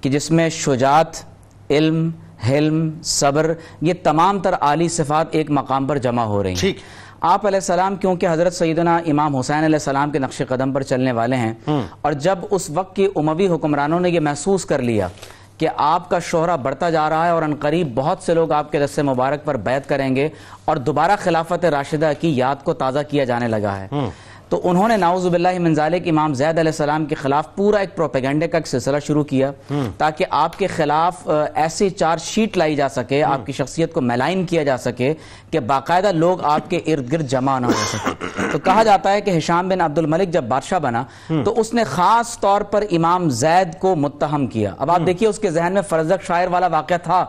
کہ جس میں شجاعت, علم, حلم, صبر, یہ تمام تر عالی صفات ایک مقام پر جمع ہو رہی ہیں. آپ علیہ السلام کیونکہ حضرت سیدنا امام حسین علیہ السلام کے نقش قدم پر چلنے والے ہیں, اور جب اس وقت کی اموی حکمرانوں نے یہ محسوس کر لیا کہ آپ کا شہرہ بڑھتا جا رہا ہے اور عنقریب بہت سے لوگ آپ کے دست مبارک پر بیعت کریں گے اور دوبارہ خلافت راشدہ کی یاد کو تازہ کیا جانے لگا ہے, تو انہوں نے نعوذ باللہ من ذالک امام زید علیہ السلام کے خلاف پورا ایک پروپیگنڈے کا ایک سلسلہ شروع کیا تاکہ آپ کے خلاف ایسی چارج شیٹ لائی جا سکے, آپ کی شخصیت کو میلائن کیا جا سکے کہ باقاعدہ لوگ آپ کے ارد گرد جمع نہ ہو سکے. تو کہا جاتا ہے کہ ہشام بن عبد الملک جب بادشاہ بنا تو اس نے خاص طور پر امام زید کو متہم کیا. اب آپ دیکھیے اس کے ذہن میں فرزدق شاعر والا واقعہ تھا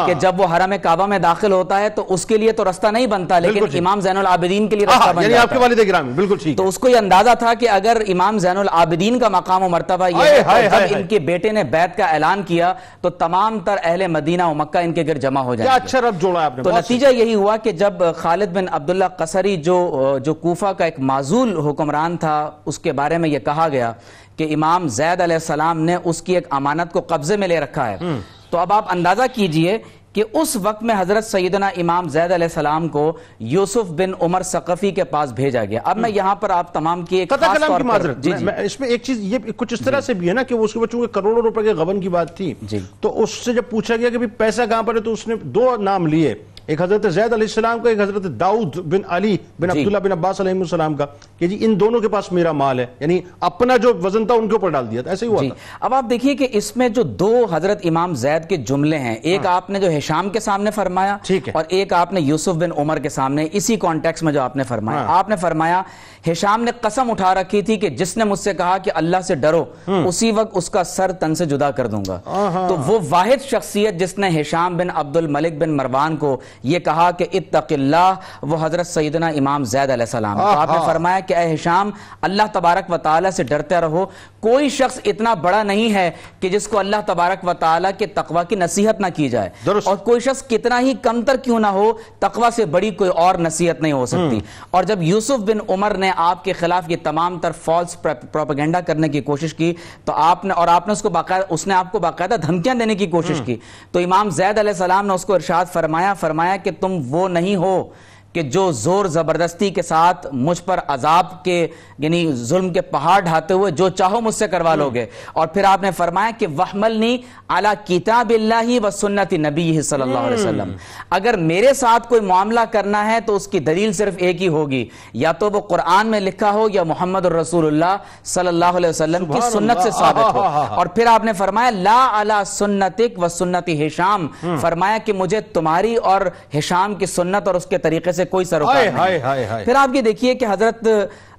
کہ جب وہ حرم کعبہ میں داخل ہوتا ہے تو اس کے لیے تو رستہ نہیں بنتا, لیکن امام زین العابدین کے لیے رستہ بن جاتا ہے. آپ کے والد گرامی بالکل ٹھیک. تو اس کو یہ اندازہ تھا کہ اگر امام زین العابدین کا مقام و مرتبہ یہ ہے تو جب ان کے بیٹے نے بیعت کا اعلان کیا تو تمام تر اہل مدینہ و مکہ ان کے گھر جمع ہو جائیں گے. اچھا رب جوڑا آپ نے. تو نتیجہ یہی ہوا کہ جب خالد بن عبداللہ قصری جو کوفہ کا ایک معزول حکمران تھا اس کے بارے میں یہ کہا گیا کہ امام زید علیہ السلام نے اس کی ایک امانت کو قبضے میں لے رکھا ہے, تو اب آپ اندازہ کیجئے کہ اس وقت میں حضرت سیدنا امام زید علیہ السلام کو یوسف بن عمر ثقفی کے پاس بھیجا گیا. اب میں یہاں پر آپ تمام کی ایک خاص طور پر اس میں ایک چیز یہ کچھ اس طرح سے بھی ہے نا کہ اس کے بچوں کے کروڑوں روپے کے غبن کی بات تھی, تو اس سے جب پوچھا گیا کہ پیسہ کہاں پر ہے تو اس نے دو نام لیے, ایک حضرت زید علیہ السلام کا, ایک حضرت داؤد بن علی بن عبداللہ بن عباس علیہ السلام کا, کہ جی ان دونوں کے پاس میرا مال ہے, یعنی اپنا جو وزن تھا ان کے اوپر ڈال دیا تھا. ایسے ہی ہوا تھا. اب آپ دیکھیے کہ اس میں جو دو حضرت امام زید کے جملے ہیں, ایک آپ نے جو ہشام کے سامنے فرمایا اور ایک آپ نے یوسف بن عمر کے سامنے, اسی کانٹیکس میں جو آپ نے فرمایا, آپ نے فرمایا ہشام نے قسم اٹھا رکھی تھی کہ جس نے مجھ سے کہا کہ اللہ سے ڈرو اسی وقت اس کا سر تن سے جدا کر دوں گا. تو وہ واحد شخصیت جس نے ہشام بن عبد الملک بن مروان کو یہ کہا کہ اتق اللہ, وہ حضرت سیدنا امام زید علیہ السلام. تو آپ نے فرمایا کہ اے ہشام اللہ تبارک و تعالی سے ڈرتے رہو, کوئی شخص اتنا بڑا نہیں ہے کہ جس کو اللہ تبارک و تعالی کے تقوی کی نصیحت نہ کی جائے, اور کوئی شخص کتنا ہی کمتر کیوں نہ ہو تقوی سے بڑی کوئی اور نصیحت نہیں ہو سکتی. اور جب یوسف بن عمر نے آپ کے خلاف یہ تمام تر فالس پروپیگنڈا کرنے کی کوشش کی تو آپ نے اس کو باقاعدہ, اس نے آپ کو باقاعدہ دھمکیاں دینے کی کوشش کی, تو امام زید علیہ السلام نے اس کو ارشاد فرمایا کہ تم وہ نہیں ہو کہ جو زور زبردستی کے ساتھ مجھ پر عذاب کے یعنی ظلم کے پہاڑ ڈھاتے ہوئے جو چاہو مجھ سے کروا لوگے. اور پھر آپ نے فرمایا کہ وَحْمَلْنِي عَلَى كِتَابِ اللَّهِ وَسُنَّةِ نَبِيِّهِ صلی اللہ علیہ وسلم, اگر میرے ساتھ کوئی معاملہ کرنا ہے تو اس کی دلیل صرف ایک ہی ہوگی, یا تو وہ قرآن میں لکھا ہو یا محمد الرسول اللہ صلی اللہ علیہ وسلم کی سنت سے ثابت ہو. اور پھر آپ نے فرمایا لا علی سنتک و سنت ہشام, فرمایا کہ مجھے تمہاری اور ہشام کی سنت اور اس کے طریقے سے کوئی سروکار نہیں. پھر آپ یہ دیکھیے کہ حضرت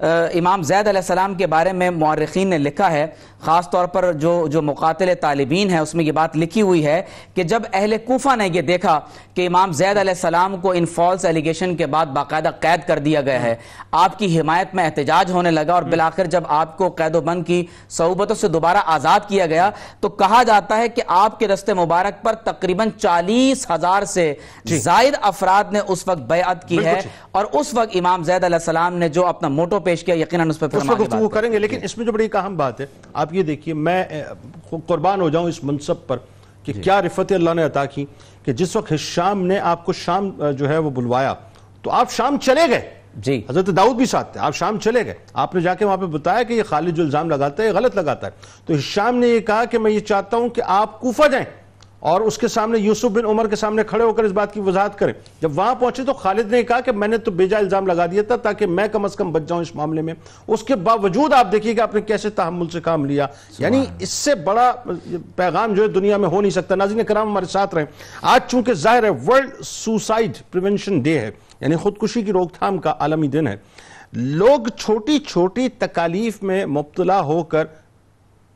امام زید علیہ السلام کے بارے میں مورخین نے لکھا ہے, خاص طور پر جو مقاتل طالبین ہیں اس میں یہ بات لکھی ہوئی ہے کہ جب اہل کوفہ نے یہ دیکھا کہ امام زید علیہ السلام کو ان فالس ایلیگیشن کے بعد باقاعدہ قید کر دیا گیا ہے, آپ کی حمایت میں احتجاج ہونے لگا, اور بالآخر جب آپ کو قید و بند کی صعوبتوں سے دوبارہ آزاد کیا گیا تو کہا جاتا ہے کہ آپ کے دست مبارک پر تقریباً 40,000 سے زائد افراد نے اس وقت بیعت کی ہے, اور اس وقت امام زید علیہ السلام نے جو اپنا موٹو پیش کیا یقیناً اس پر پھر گفتگو کریں گے. لیکن اس میں جو بڑی اہم بات ہے, آپ یہ دیکھیے, میں قربان ہو جاؤں اس منصب پر کہ کیا رفت اللہ نے عطا کی کہ جس وقت ہشام نے آپ کو شام جو ہے وہ بلوایا تو آپ شام چلے گئے. جی حضرت داؤد بھی ساتھ تھے, آپ شام چلے گئے, آپ نے جا کے وہاں پہ بتایا کہ یہ خالد جو الزام لگاتا ہے یہ غلط لگاتا ہے. تو ہشام نے یہ کہا کہ میں یہ چاہتا ہوں کہ آپ کوفہ جائیں اور اس کے سامنے یوسف بن عمر کے سامنے کھڑے ہو کر اس بات کی وضاحت کریں. جب وہاں پہنچے تو خالد نے کہا کہ میں نے تو بیجا الزام لگا دیا تھا تاکہ میں کم از کم بچ جاؤں اس معاملے میں. اس کے باوجود آپ دیکھیے کہ آپ نے کیسے تحمل سے کام لیا, یعنی اس سے بڑا پیغام جو ہے دنیا میں ہو نہیں سکتا. ناظرین کرام ہمارے ساتھ رہیں. آج چونکہ ظاہر ہے ورلڈ سوسائڈ پریونشن ڈے ہے, یعنی خودکشی کی روک تھام کا عالمی دن ہے, لوگ چھوٹی چھوٹی تکالیف میں مبتلا ہو کر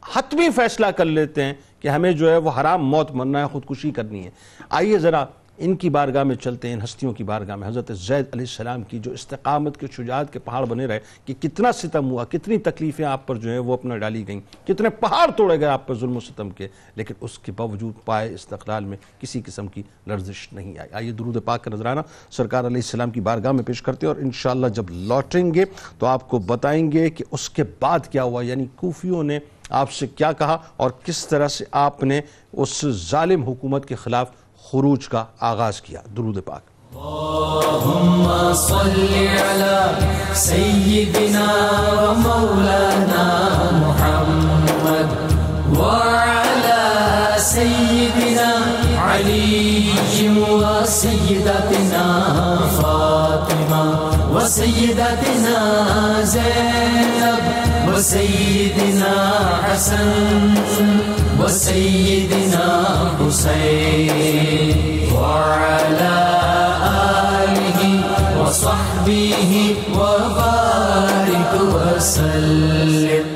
حتمی فیصلہ کر لیتے ہیں کہ ہمیں جو ہے وہ حرام موت مرنا ہے, خودکشی کرنی ہے. آئیے ذرا ان کی بارگاہ میں چلتے ہیں, ان ہستیوں کی بارگاہ میں. حضرت زید علیہ السلام کی جو استقامت کے شجاعت کے پہاڑ بنے رہے کہ کتنا ستم ہوا, کتنی تکلیفیں آپ پر جو ہے وہ اپنا ڈالی گئیں, کتنے پہاڑ توڑے گئے آپ پر ظلم و ستم کے, لیکن اس کے باوجود پائے استقلال میں کسی قسم کی لرزش نہیں آئی. آئیے درود پاک کا نذرانہ سرکار علیہ السلام کی بارگاہ میں پیش کرتے ہیں, اور انشاءاللہ جب لوٹیں گے تو آپ کو بتائیں گے کہ اس کے بعد کیا ہوا, یعنی کوفیوں نے آپ سے کیا کہا اور کس طرح سے آپ نے اس ظالم حکومت کے خلاف خروج کا آغاز کیا. درود پاک. اللہم صلی علی سیدنا و مولانا محمد وعلی سیدنا علی و سیدتنا فاطمہ و سیدتنا زینب و سیدنا حسن و سیدنا حسین وعلی آلہ و صحبہ و بارک وسلم.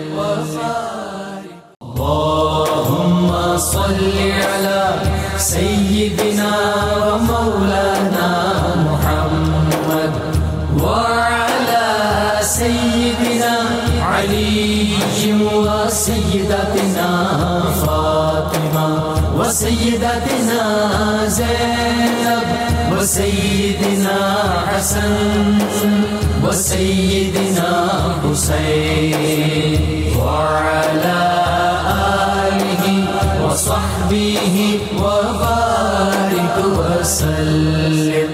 اللہم صلی علی سیدنا و مولانا محمد وعلی سیدنا علي وسيدتنا فاطمة وسيدتنا زينب وسيدنا حسن وسيدنا حسين وعلى آله وصحبه وبارك وسلم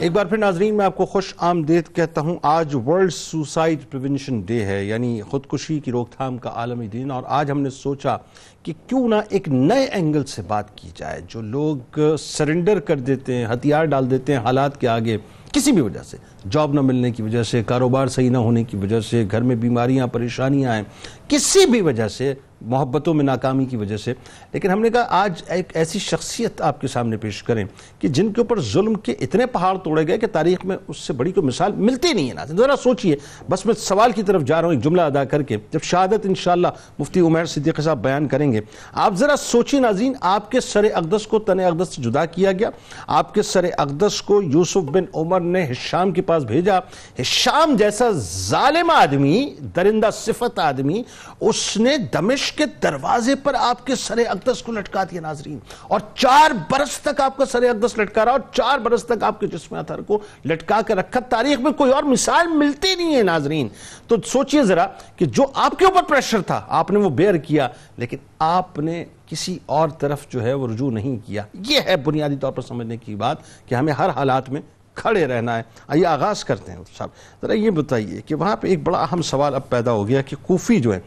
ایک بار پھر ناظرین میں آپ کو خوش آمدید کہتا ہوں. آج ورلڈ سوسائڈ پریونشن ڈے ہے، یعنی خودکشی کی روک تھام کا عالمی دن، اور آج ہم نے سوچا کہ کیوں نہ ایک نئے اینگل سے بات کی جائے. جو لوگ سرنڈر کر دیتے ہیں، ہتھیار ڈال دیتے ہیں حالات کے آگے، کسی بھی وجہ سے، جاب نہ ملنے کی وجہ سے، کاروبار صحیح نہ ہونے کی وجہ سے، گھر میں بیماریاں پریشانیاں ہیں، کسی بھی وجہ سے، محبتوں میں ناکامی کی وجہ سے. لیکن ہم نے کہا آج ایک ایسی شخصیت آپ کے سامنے پیش کریں کہ جن کے اوپر ظلم کے اتنے پہاڑ توڑے گئے کہ تاریخ میں اس سے بڑی کوئی مثال ملتی نہیں ہے. ناظرین ذرا سوچئے، بس میں سوال کی طرف جا رہا ہوں ایک جملہ ادا کر کے، جب شہادت انشاءاللہ مفتی عمیر صدیقی صاحب بیان کریں گے. آپ ذرا سوچئے ناظرین، آپ کے سر اقدس کو تن اقدس سے جدا کیا گیا، آپ کے سر اقدس کو یوسف بن عمر نے ہشام کے پاس بھیجا. ہشام جیسا ظالم آدمی، درندہ صفت آدمی، اس نے دمشق کے دروازے پر آپ کے سر اقدس کو لٹکا دیا ناظرین، اور 4 برس تک آپ کا سر اقدس لٹکا رہا، اور 4 برس تک آپ کے جسم اطہر کو لٹکا کر رکھا. تاریخ میں کوئی اور مثال ملتی نہیں ہے ناظرین. تو سوچئے ذرا کہ جو آپ کے اوپر پریشر تھا آپ نے وہ بیئر کیا، لیکن آپ نے کسی اور طرف جو ہے وہ رجوع نہیں کیا. یہ ہے بنیادی طور پر سمجھنے کی بات کہ ہمیں ہر حالات میں کھڑے رہنا ہے. آئیے آغاز کرتے ہیں صاحب. ذرا یہ بتائیے کہ وہاں پہ ایک بڑا اہم سوال اب پیدا ہو گیا کہ کوفی جو ہے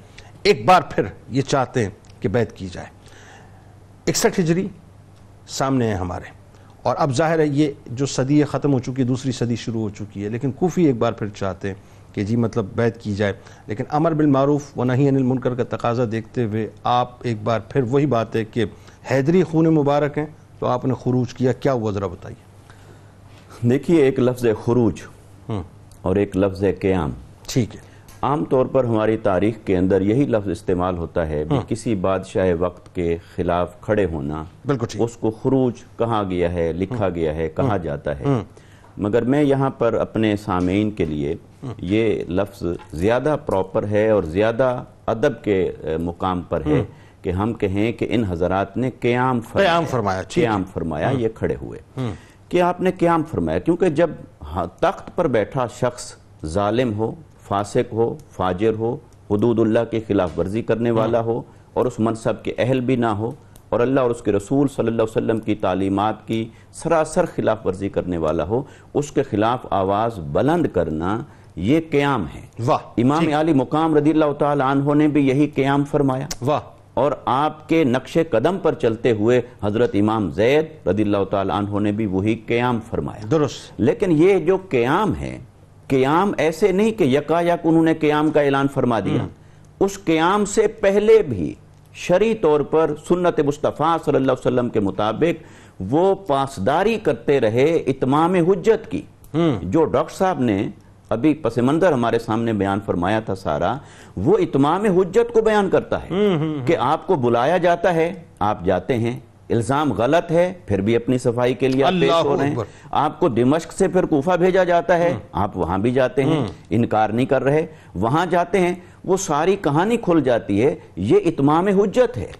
ایک بار پھر یہ چاہتے ہیں کہ بیعت کی جائے. 61 ہجری سامنے ہے ہمارے، اور اب ظاہر ہے یہ جو صدی ختم ہو چکی ہے، دوسری صدی شروع ہو چکی ہے، لیکن کوفی ایک بار پھر چاہتے ہیں کہ جی مطلب بیعت کی جائے. لیکن امر بالمعروف و نہی عن المنکر کا تقاضا دیکھتے ہوئے آپ ایک بار پھر وہی بات ہے کہ حیدری خون مبارک ہیں، تو آپ نے خروج کیا. کیا ہوا ذرا بتائیے. دیکھیے، ایک لفظ خروج اور ایک لفظ قیام. ٹھیک ہے. عام طور پر ہماری تاریخ کے اندر یہی لفظ استعمال ہوتا ہے کہ کسی بادشاہ وقت کے خلاف کھڑے ہونا، بالکل ٹھیک. اس کو خروج کہا گیا ہے، لکھا گیا ہے، کہا جاتا ہے. مگر میں یہاں پر اپنے سامعین کے لیے یہ لفظ زیادہ پراپر ہے اور زیادہ ادب کے مقام پر ہے کہ ہم کہیں کہ ان حضرات نے قیام فرمایا. یہ کھڑے ہوئے کہ آپ نے قیام فرمایا، کیونکہ جب تخت پر بیٹھا شخص ظالم ہو، فاسق ہو، فاجر ہو، حدود اللہ کی خلاف ورزی کرنے والا ہو، اور اس منصب کے اہل بھی نہ ہو، اور اللہ اور اس کے رسول صلی اللہ علیہ وسلم کی تعلیمات کی سراسر خلاف ورزی کرنے والا ہو، اس کے خلاف آواز بلند کرنا، یہ قیام ہے. امام علی مقام رضی اللہ تعالی عنہ نے بھی یہی قیام فرمایا، اور آپ کے نقش قدم پر چلتے ہوئے حضرت امام زید رضی اللہ تعالی عنہ نے بھی وہی قیام فرمایا. درست. لیکن یہ جو قیام ہے، قیام ایسے نہیں کہ یکا یک انہوں نے قیام کا اعلان فرما دیا. اس قیام سے پہلے بھی شرعی طور پر سنت مصطفیٰ صلی اللہ علیہ وسلم کے مطابق وہ پاسداری کرتے رہے اتمام حجت کی. جو ڈاکٹر صاحب نے ابھی پس منظر ہمارے سامنے بیان فرمایا تھا سارا، وہ اتمام حجت کو بیان کرتا ہے کہ آپ کو بلایا جاتا ہے، آپ جاتے ہیں، الزام غلط ہے پھر بھی اپنی صفائی کے لیے آپ پیش ہو رہے ہیں. آپ کو دمشق سے پھر کوفہ بھیجا جاتا ہے، آپ وہاں بھی جاتے ہیں، انکار نہیں کر رہے، وہاں جاتے ہیں، وہ ساری کہانی کھل جاتی ہے. یہ اتمام حجت ہے.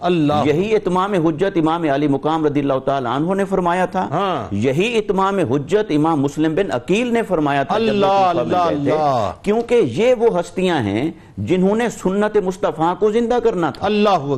یہی اتمام حجت امام علی مقام رضی اللہ تعالی عنہ نے فرمایا تھا. یہی اتمام حجت امام مسلم بن عقیل نے فرمایا تھا. کیونکہ یہ وہ ہستیاں ہیں جنہوں نے سنت مصطفیٰ کو زندہ کرنا تھا،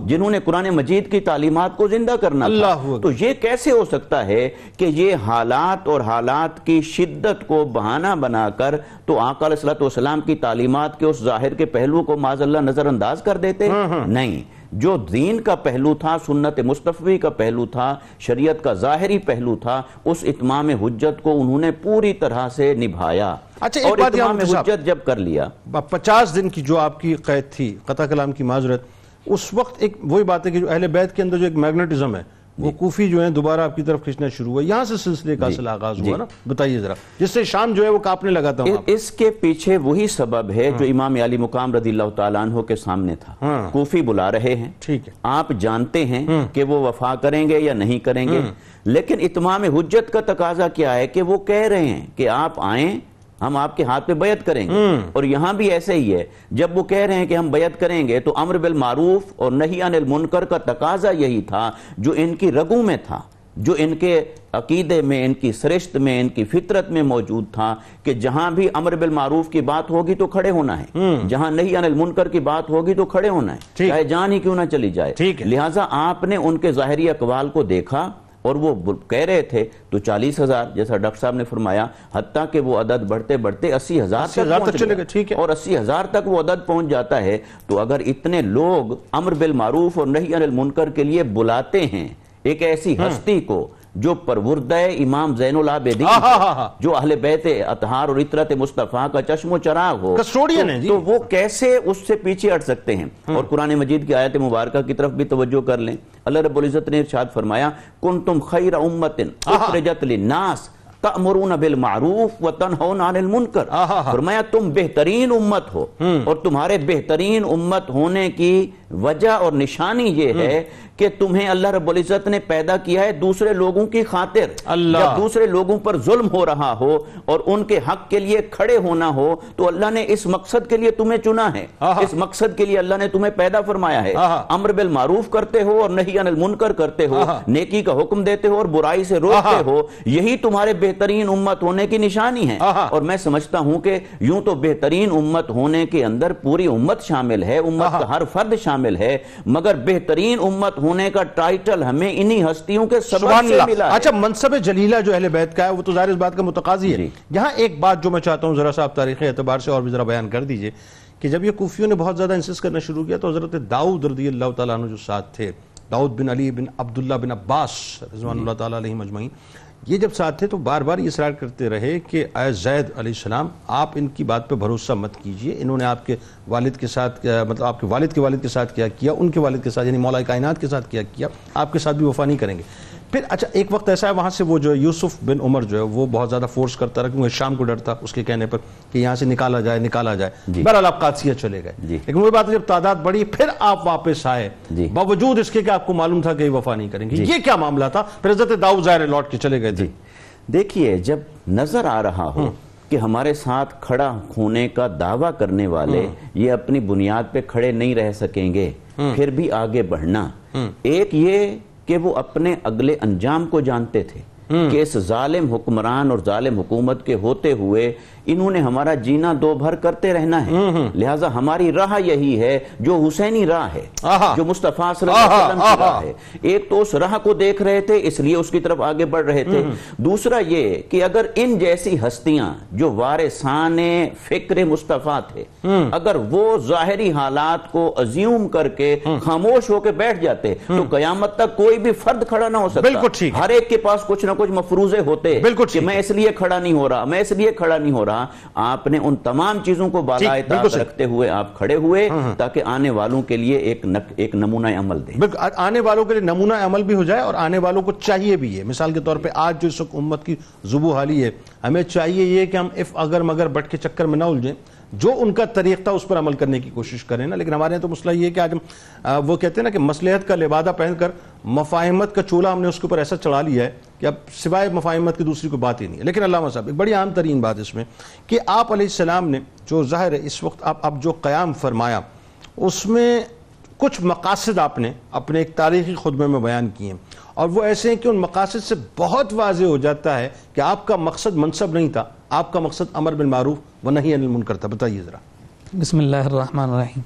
جنہوں نے قرآن مجید کی تعلیمات کو زندہ کرنا تھا. تو یہ کیسے ہو سکتا ہے کہ یہ حالات اور حالات کی شدت کو بہانہ بنا کر تو آقا علیہ الصلوۃ والسلام کی تعلیمات کے اس ظاہر کے پہلو کو معاذ اللہ نظر انداز کر دیتے؟ نہیں. جو دین کا پہلو تھا، سنت مصطفی کا پہلو تھا، شریعت کا ظاہری پہلو تھا، اس اتمام حجت کو انہوں نے پوری طرح سے نبھایا. اور اتمام حجت جب کر لیا، 50 دن کی جو آپ کی قید تھی، قطع کلام کی معذرت، اس وقت ایک وہی بات ہے کہ جو اہل بیت کے اندر جو ایک میگنیٹزم ہے وہ کوفی جو ہیں دوبارہ آپ کی طرف کھینچنا شروع ہوا. یہاں سے سلسلے کا اصل آغاز ہوا نا. بتائیے ذرا، جس سے شام جو ہے وہ کانپنے لگا تھا. اس کے پیچھے وہی سبب ہے جو امام علی مقام رضی اللہ تعالیٰ عنہ کے سامنے تھا. کوفی بلا رہے ہیں، ٹھیک ہے، آپ جانتے ہیں کہ وہ وفا کریں گے یا نہیں کریں گے، لیکن اتمام حجت کا تقاضا کیا ہے کہ وہ کہہ رہے ہیں کہ آپ آئیں، ہم آپ کے ہاتھ پہ بیعت کریں گے. اور یہاں بھی ایسے ہی ہے, جب وہ کہہ رہے ہیں کہ ہم بیعت کریں گے تو امر بالمعروف اور نہی عن المنکر کا تقاضا یہی تھا جو ان کی رگوں میں تھا, جو ان کے عقیدے میں, ان کی سرشت میں, ان کی فطرت میں موجود تھا کہ جہاں بھی امر بالمعروف کی بات ہوگی تو کھڑے ہونا ہے, جہاں نہی عن المنکر کی بات ہوگی تو کھڑے ہونا ہے, چاہے جان ہی کیوں نہ چلی جائے. لہٰذا آپ نے ان کے ظاہری اقوال کو دیکھا اور وہ کہہ رہے تھے تو 40,000 جیسا ڈاکٹر صاحب نے فرمایا, حتیٰ کہ وہ عدد بڑھتے بڑھتے 80,000 تک چلے گئے, اور 80,000 تک وہ عدد پہنچ جاتا ہے. تو اگر اتنے لوگ امر بالمعروف اور نہی عن المنکر کے لیے بلاتے ہیں ایک ایسی ہستی کو جو پروردہ امام زین العابدین, جو اہل بیت اطہار اور عطرت مصطفیٰ کا چشم و چراغ ہو, تو وہ کیسے اس سے پیچھے ہٹ سکتے ہیں؟ اور قرآن مجید کی آیت مبارکہ کی طرف بھی توجہ کر لیں. اللہ رب العزت نے ارشاد فرمایا, کنتم خیر امت اخرجت للناس تأمرون بالمعروف وتنہون عن المنکر. فرمایا تم بہترین امت ہو, اور تمہارے بہترین امت ہونے کی وجہ اور نشانی یہ ہے کہ تمہیں اللہ رب العزت نے پیدا کیا ہے دوسرے لوگوں کی خاطر. جب دوسرے لوگوں پر ظلم ہو رہا ہو اور ان کے حق کے لیے کھڑے ہونا ہو تو اللہ نے اس مقصد کے لیے تمہیں چنا ہے, اس مقصد کے لیے اللہ نے تمہیں پیدا فرمایا ہے. امر بالمعروف کرتے ہو اور نہی عن المنکر کرتے ہو, نیکی کا حکم دیتے ہو اور برائی سے روکتے ہو, یہی تمہارے بہترین امت ہونے کی نشانی ہے. اور میں سمجھتا ہوں کہ یوں تو بہترین امت ہونے کے اندر پوری امت شامل ہے, امت کا ہر فرد شامل ہے, مگر بہترین امت ہونے کا ٹائٹل ہمیں انہی ہستیوں کے سبب سے ملا ہے. اچھا, منصب جلیلہ جو اہل بیت کا ہے وہ تو ظاہر اس بات کا متقاضی ہے. یہاں ایک بات جو میں چاہتا ہوں ذرا سا آپ تاریخی اعتبار سے اور بھی ذرا بیان کر دیجئے کہ جب یہ کوفیوں نے بہت زیادہ انسسٹ کرنا شروع کیا تو حضرت داؤد رضی اللہ تعالیٰ عنہ جو ساتھ تھے, داؤد بن علی بن عبداللہ بن عباس رضوان اللہ تعالیٰ علیہ مجمعین, یہ جب ساتھ تھے تو بار بار یہ اصرار کرتے رہے کہ اے زید علیہ السلام آپ ان کی بات پہ بھروسہ مت کیجئے, انہوں نے آپ کے والد کے ساتھ, مطلب آپ کے والد کے ساتھ کیا کیا, ان کے والد کے ساتھ یعنی مولا کائنات کے ساتھ کیا کیا, آپ کے ساتھ بھی وفا نہیں کریں گے. پھر اچھا ایک وقت ایسا ہے وہاں سے وہ جو یوسف بن عمر جو ہے وہ بہت زیادہ فورس کرتا رہا کیونکہ شام کو ڈر تھا اس کے کہنے پر کہ یہاں سے نکالا جائے. بہرحال آپ قادسیہ چلے گئے, لیکن وہ بات جب تعداد بڑھی پھر آپ واپس آئے باوجود اس کے کہ آپ کو معلوم تھا کہ یہ وفا نہیں کریں گے. یہ کیا معاملہ تھا؟ پھر حضرت داؤد ظاہر لوٹ کے چلے گئے تھے. دیکھیے, جب نظر آ رہا ہو کہ ہمارے ساتھ کھڑا ہونے کا دعویٰ کرنے والے یہ اپنی بنیاد پہ کھڑے نہیں رہ سکیں گے, پھر بھی آگے بڑھنا. ایک یہ کہ وہ اپنے اگلے انجام کو جانتے تھے کہ اس ظالم حکمران اور ظالم حکومت کے ہوتے ہوئے انہوں نے ہمارا جینا دو بھر کرتے رہنا ہے, لہٰذا ہماری راہ یہی ہے جو حسینی راہ ہے, جو مصطفیٰ صلی اللہ علیہ وسلم کی راہ ہے. ایک تو اس راہ کو دیکھ رہے تھے اس لیے اس کی طرف آگے بڑھ رہے تھے. دوسرا یہ کہ اگر ان جیسی ہستیاں جو وارثان فکر مصطفیٰ تھے, اگر وہ ظاہری حالات کو ازیوم کر کے خاموش ہو کے بیٹھ جاتے تو قیامت تک کوئی بھی فرد کھڑا نہ ہو سکتا. ہر ایک کے پاس کچھ نہ کچھ مفروضے ہوتے کہ میں اس لیے کھڑا نہیں ہو رہا, میں اس لیے کھڑا نہیں ہو رہا. آپ نے ان تمام چیزوں کو بالائے طاقت رکھتے ہوئے آپ کھڑے ہوئے تاکہ آنے والوں کے لیے ایک نمونہ عمل دیں. آنے والوں کے لیے نمونہ عمل بھی ہو جائے اور آنے والوں کو چاہیے بھی ہے. مثال کے طور پہ آج جو اس امت کی ذبح حالی ہے, ہمیں چاہیے یہ کہ ہم اگر مگر بٹ کے چکر میں نہ الجھیں, جو ان کا طریق تھا اس پر عمل کرنے کی کوشش کریں نا. لیکن ہمارے یہاں تو مسئلہ یہ ہے کہ آج ہم وہ کہتے ہیں نا کہ مصلحت کا لبادہ پہن کر مفاہمت کا چولہا ہم نے اس کے اوپر ایسا چڑھا لیا ہے کہ اب سوائے مفاہمت کی دوسری کوئی بات ہی نہیں ہے. لیکن علامہ صاحب ایک بڑی عام ترین بات اس میں کہ آپ علیہ السلام نے جو ظاہر ہے اس وقت اب جو قیام فرمایا اس میں کچھ مقاصد آپ نے اپنے ایک تاریخی خطبے میں بیان کیے ہیں, اور وہ ایسے ہیں کہ ان مقاصد سے بہت واضح ہو جاتا ہے کہ آپ کا مقصد منصب نہیں تھا, آپ کا مقصد امر بالمعروف و نہی عن المنکر تھا. بتائیے ذرا. بسم اللہ الرحمن الرحیم.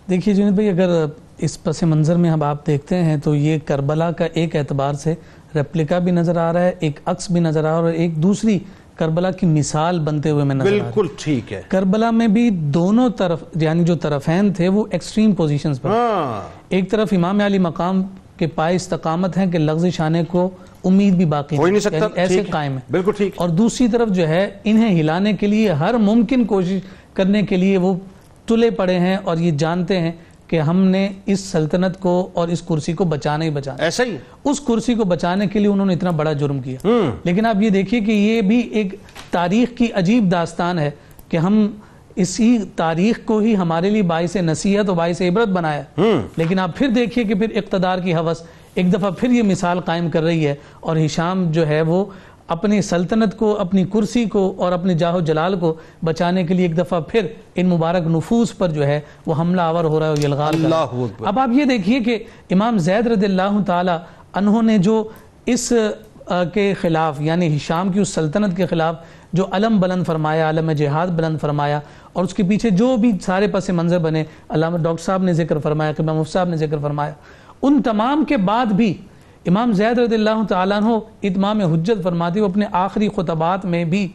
دیکھیے جنید بھائی, اگر اس پس منظر میں اب آپ دیکھتے ہیں تو یہ کربلا کا ایک اعتبار سے ریپلیکا بھی نظر آ رہا ہے, ایک عکس بھی نظر آ رہا ہے, اور ایک دوسری کربلا کی مثال بنتے ہوئے میں نظر آ رہا ہے. بالکل ٹھیک ہے. کربلا میں بھی دونوں طرف یعنی جو طرفین تھے وہ ایکسٹریم پوزیشنز پر. ایک طرف امام علی مقام کے پائے استقامت ہیں کہ لغزش آنے کو امید بھی باقی ہو ہی نہیں سکتا, ایسے قائم ہے. بالکل ٹھیک. اور دوسری طرف جو ہے انہیں ہلانے کے لیے ہر ممکن کوشش کرنے کے لیے وہ تلے پڑے ہیں اور یہ جانتے ہیں کہ ہم نے اس سلطنت کو اور اس کرسی کو بچانا ہی بچانا. ایسا ہی اس کرسی کو بچانے کے لیے انہوں نے اتنا بڑا جرم کیا. لیکن آپ یہ دیکھیے کہ یہ بھی ایک تاریخ کی عجیب داستان ہے کہ ہم اسی تاریخ کو ہی ہمارے لیے باعث نصیحت اور باعث عبرت بنایا. لیکن آپ پھر دیکھیے کہ پھر اقتدار کی ہوس ایک دفعہ پھر یہ مثال قائم کر رہی ہے, اور ہشام جو ہے وہ اپنی سلطنت کو، اپنی کرسی کو اور اپنے جاہ و جلال کو بچانے کے لیے ایک دفعہ پھر ان مبارک نفوس پر جو ہے وہ حملہ آور ہو رہا ہے اور یلغار کر رہا ہے۔ اللہ اکبر۔ اب آپ یہ دیکھیے کہ امام زید رضی اللہ تعالی عنہ نے جو اس کے خلاف یعنی ہشام کی اس سلطنت کے خلاف جو علم بلند فرمایا، علم جہاد بلند فرمایا، اور اس کے پیچھے جو بھی سارے پس منظر بنے، علامہ ڈاکٹر صاحب نے ذکر فرمایا، قبلہ مفتی صاحب نے ذکر فرمایا، ان تمام کے بعد بھی امام زید رضی اللہ تعالیٰ عنہ اتمام حجت فرماتے ہوئے اپنے آخری خطبات میں بھی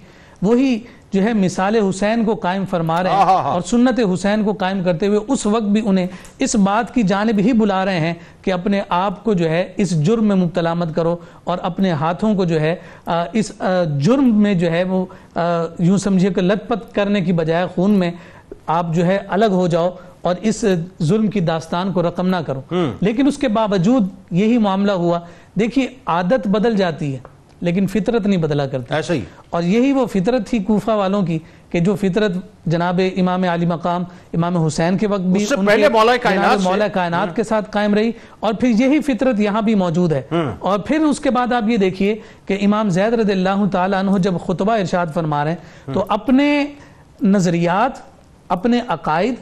وہی جو ہے مثال حسین کو قائم فرما رہے ہیں اور سنت حسین کو قائم کرتے ہوئے اس وقت بھی انہیں اس بات کی جانب ہی بلا رہے ہیں کہ اپنے آپ کو جو ہے اس جرم میں مبتلا مت کرو اور اپنے ہاتھوں کو جو ہے اس جرم میں جو ہے وہ یوں سمجھیے کہ لت پت کرنے کی بجائے خون میں آپ جو ہے الگ ہو جاؤ اور اس ظلم کی داستان کو رقم نہ کرو۔ لیکن اس کے باوجود یہی معاملہ ہوا۔ دیکھیے عادت بدل جاتی ہے لیکن فطرت نہیں بدلا کرتی، ایسا ہی، اور یہی وہ فطرت تھی کوفہ والوں کی کہ جو فطرت جناب امام علی مقام امام حسین کے وقت بھی اس سے پہلے مولا کائنات کے ساتھ قائم رہی، اور پھر یہی فطرت یہاں بھی موجود ہے۔ اور پھر اس کے بعد آپ یہ دیکھیے کہ امام زید رضی اللہ تعالیٰ عنہ جب خطبہ ارشاد فرما رہے ہیں تو اپنے نظریات، اپنے عقائد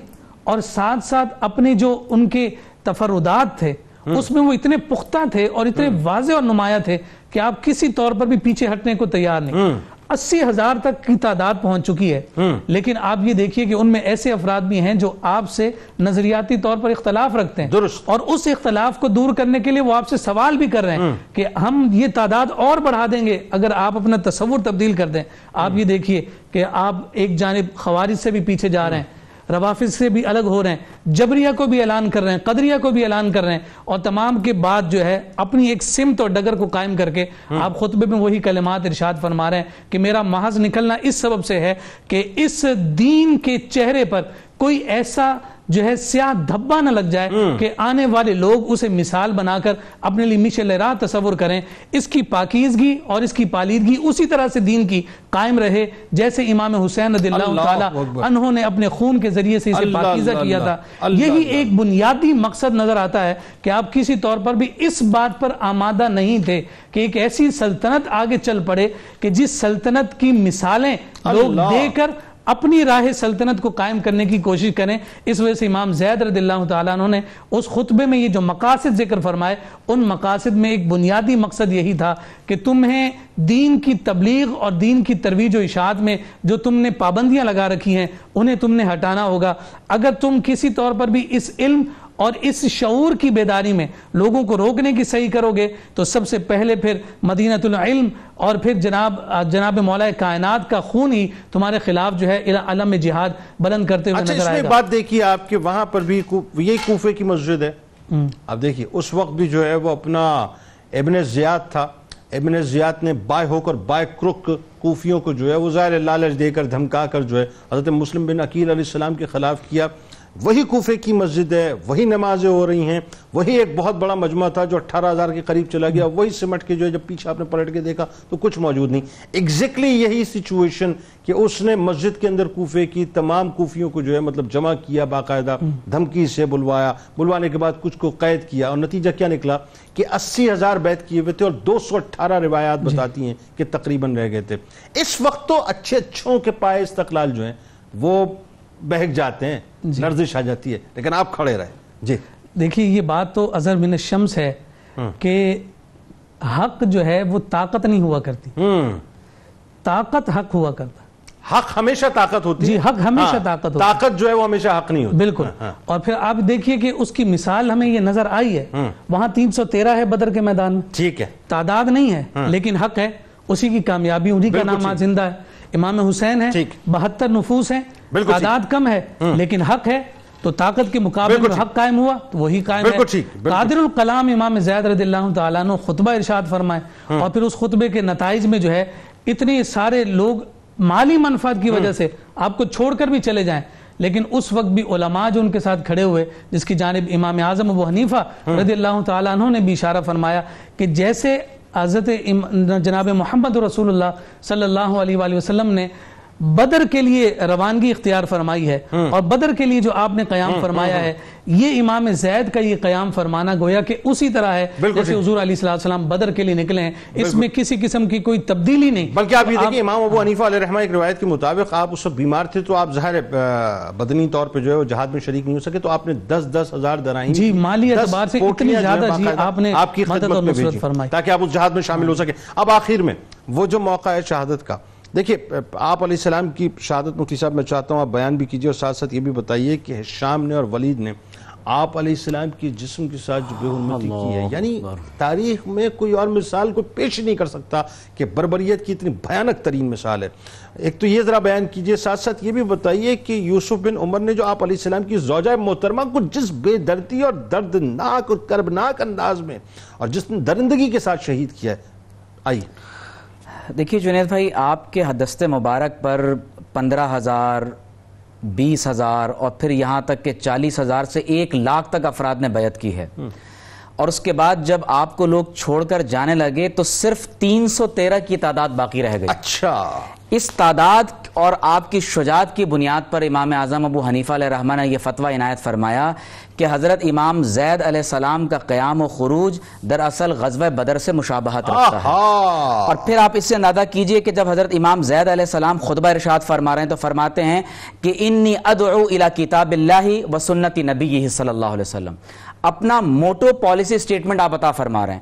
اور ساتھ ساتھ اپنے جو ان کے تفردات تھے اس میں وہ اتنے پختہ تھے اور اتنے واضح اور نمایاں تھے کہ آپ کسی طور پر بھی پیچھے ہٹنے کو تیار نہیں۔ 80,000 تک کی تعداد پہنچ چکی ہے، لیکن آپ یہ دیکھیے کہ ان میں ایسے افراد بھی ہیں جو آپ سے نظریاتی طور پر اختلاف رکھتے ہیں، درست، اور اس اختلاف کو دور کرنے کے لیے وہ آپ سے سوال بھی کر رہے ہیں کہ ہم یہ تعداد اور بڑھا دیں گے اگر آپ اپنا تصور تبدیل کر دیں۔ آپ یہ دیکھیے کہ آپ ایک جانب خوارج سے بھی پیچھے جا رہے ہیں، روافض سے بھی الگ ہو رہے ہیں، جبریہ کو بھی اعلان کر رہے ہیں، قدریہ کو بھی اعلان کر رہے ہیں، اور تمام کے بعد جو ہے اپنی ایک سمت اور ڈگر کو قائم کر کے آپ خطبے میں وہی کلمات ارشاد فرما رہے ہیں کہ میرا محض نکلنا اس سبب سے ہے کہ اس دین کے چہرے پر کوئی ایسا جو ہے سیاہ دھبا نہ لگ جائے کہ آنے والے لوگ اسے مثال بنا کر اپنے لیے مشعل راہ تصور کریں، اس کی پاکیزگی اور اس کی پالیدگی اسی طرح سے دین کی قائم رہے جیسے امام حسین رضی اللہ تعالیٰ عنہ نے اپنے خون کے ذریعے سے اسے پاکیزہ کیا تھا۔ یہی ایک بنیادی مقصد نظر آتا ہے کہ آپ کسی طور پر بھی اس بات پر آمادہ نہیں تھے کہ ایک ایسی سلطنت آگے چل پڑے کہ جس سلطنت کی مثالیں لوگ دے کر اپنی راہ سلطنت کو قائم کرنے کی کوشش کریں۔ اس وجہ سے امام زید رضی اللہ تعالیٰ عنہ نے اس خطبے میں یہ جو مقاصد ذکر فرمائے ان مقاصد میں ایک بنیادی مقصد یہی تھا کہ تمہیں دین کی تبلیغ اور دین کی ترویج و اشاعت میں جو تم نے پابندیاں لگا رکھی ہیں انہیں تم نے ہٹانا ہوگا۔ اگر تم کسی طور پر بھی اس علم اور اس شعور کی بیداری میں لوگوں کو روکنے کی صحیح کرو گے تو سب سے پہلے پھر مدینہ العلم اور پھر جناب مولا کائنات کا خون ہی تمہارے خلاف جو ہے علم جہاد بلند کرتے ہوئے نظر آئے گا۔ اس میں بات دیکھیے آپ کے وہاں پر بھی یہی کوفے کی مسجد ہے، اب دیکھیے اس وقت بھی جو ہے وہ اپنا ابن زیاد تھا، ابن زیاد نے بائے ہو کر بائے کرک کوفیوں کو جو ہے وہ ظاہر لالچ دے کر دھمکا کر جو ہے حضرت مسلم بن عقیل علیہ السلام کے خلاف کیا۔ وہی کوفے کی مسجد ہے، وہی نمازیں ہو رہی ہیں، وہی ایک بہت بڑا مجمع تھا جو 18,000 کے قریب چلا گیا، وہی سمٹ کے جو ہے جب پیچھے آپ نے پلٹ کے دیکھا تو کچھ موجود نہیں۔ ایگزیکٹلی یہی سچویشن کہ اس نے مسجد کے اندر کوفے کی تمام کوفیوں کو جو ہے مطلب جمع کیا، باقاعدہ دھمکی سے بلوایا، بلوانے کے بعد کچھ کو قید کیا، اور نتیجہ کیا نکلا کہ 80,000 بیعت کیے ہوئے تھے اور 218 روایات بتاتی ہیں کہ تقریباً رہ گئے تھے۔ اس وقت تو اچھوں کے پائے استقلال جو ہیں وہ بہک جاتے ہیں، لرزش آ جاتی ہے، لیکن آپ کھڑے رہے۔ جی دیکھیے یہ بات تو ازہر من الشمس ہے کہ حق جو ہے وہ طاقت نہیں ہوا کرتی، طاقت حق ہوا کرتا۔ حق ہمیشہ طاقت ہوتی ہے، جی حق ہمیشہ طاقت ہوتی ہے، طاقت جو ہے وہ ہمیشہ حق نہیں ہوتی۔ بالکل۔ اور پھر آپ دیکھیے کہ اس کی مثال ہمیں یہ نظر آئی ہے، وہاں 313 ہے بدر کے میدان میں، ٹھیک ہے، تعداد نہیں ہے لیکن حق ہے، اسی کی کامیابی، انہی کا نام آج زندہ ہے۔ امام حسین ہے، 72 نفوس ہیں، تعداد کم ہے لیکن حق ہے، تو طاقت کے مقابلے میں حق قائم ہوا تو وہی قائم ہے۔ قادر الکلام امام زید رضی اللہ تعالیٰ عنہ خطبہ ارشاد فرمائے، اور پھر اس خطبے کے نتائج میں جو ہے اتنے سارے لوگ مالی منفعت کی وجہ سے آپ کو چھوڑ کر بھی چلے جائیں، لیکن اس وقت بھی علماء جو ان کے ساتھ کھڑے ہوئے، جس کی جانب امام اعظم ابو حنیفہ رضی اللہ تعالیٰ عنہ نے بھی اشارہ فرمایا کہ جیسے حضرت جناب محمد رسول اللہ صلی اللہ علیہ وآلہ وسلم نے بدر کے لیے روانگی اختیار فرمائی ہے اور بدر کے لیے جو آپ نے قیام فرمایا ہے یہ امام زید کا یہ قیام فرمانا گویا کہ اسی طرح ہے جیسے حضور علیہ السلام بدر کے لیے نکلے ہیں، اس میں کسی قسم کی کوئی تبدیلی نہیں۔ بلکہ آپ یہ دیکھیں امام ابو حنیفہ علیہ رحمہ ایک روایت کے مطابق آپ اس وقت بیمار تھے تو آپ ظاہر بدنی طور پہ جو ہے وہ جہاد میں شریک نہیں ہو سکے، تو آپ نے 10,000 دراہیم جی مالی اعتبار سے اتنی زیادہ جی آپ نے آپ کی خدمت میں بھیجی تاکہ آپ اس جہاد میں شامل ہو سکے۔ اب آخر میں وہ جو موقع ہے شہادت کا، دیکھیے آپ علیہ السلام کی شہادت مفتی صاحب میں چاہتا ہوں آپ بیان بھی کیجئے اور ساتھ ساتھ یہ بھی بتائیے کہ ہشام نے اور ولید نے آپ علیہ السلام کی جسم کے ساتھ جو بے حرمتی کی ہے، یعنی تاریخ میں کوئی اور مثال کوئی پیش نہیں کر سکتا کہ بربریت کی اتنی بھیانک ترین مثال ہے۔ ایک تو یہ ذرا بیان کیجئے، ساتھ ساتھ یہ بھی بتائیے کہ یوسف بن عمر نے جو آپ علیہ السلام کی زوجہ محترمہ کو جس بے دردی اور دردناک اور کربناک انداز میں اور جس نے درندگی کے ساتھ شہید کیا ہے، آئیے۔ دیکھیے جنید بھائی، آپ کے دست مبارک پر 15,000 20,000 اور پھر یہاں تک کہ 40,000 سے 1,00,000 تک افراد نے بیعت کی ہے، اور اس کے بعد جب آپ کو لوگ چھوڑ کر جانے لگے تو صرف 313 کی تعداد باقی رہ گئی۔ اچھا، اس تعداد اور آپ کی شجاعت کی بنیاد پر امام اعظم ابو حنیفہ علیہ رحمہ نے یہ فتویٰ عنایت فرمایا کہ حضرت امام زید علیہ السلام کا قیام و خروج دراصل غزوہ بدر سے مشابہت رکھتا ہے۔ اور پھر آپ اس سے اندازہ کیجئے کہ جب حضرت امام زید علیہ السلام خطبہ ارشاد فرما رہے ہیں تو فرماتے ہیں کہ انی ادعو الی کتاب اللہ و سنت نبیہ صلی اللہ علیہ وسلم۔ اپنا موٹو پالیسی سٹیٹمنٹ آپ عطا فرما رہے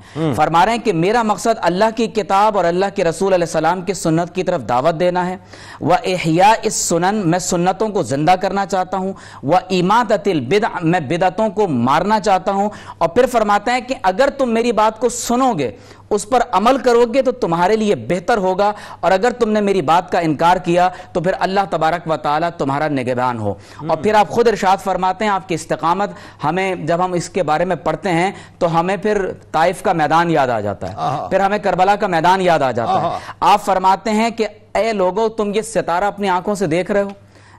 ہیں کہ میرا مقصد اللہ کی کتاب اور اللہ کے رسول علیہ السلام کی سنت کی طرف دعوت دینا ہے، وَإِحْيَاءِ السُّنَن، میں سنتوں کو زندہ کرنا چاہتا ہوں، وَإِمَاتَةِ الْبِدْعِ، میں بدعتوں کو مارنا چاہتا ہوں۔ اور پھر فرماتے ہیں کہ اگر تم میری بات کو سنو گے، اس پر عمل کرو گے تو تمہارے لیے بہتر ہوگا، اور اگر تم نے میری بات کا انکار کیا تو پھر اللہ تبارک و تعالیٰ تمہارا نگہبان ہو۔ اور پھر آپ خود ارشاد فرماتے ہیں آپ کی استقامت ہمیں جب ہم اس کے بارے میں پڑھتے ہیں تو ہمیں پھر طائف کا میدان یاد آ جاتا ہے، پھر ہمیں کربلا کا میدان یاد آ جاتا ہے۔ آپ فرماتے ہیں کہ اے لوگو، تم یہ ستارہ اپنی آنکھوں سے دیکھ رہے ہو؟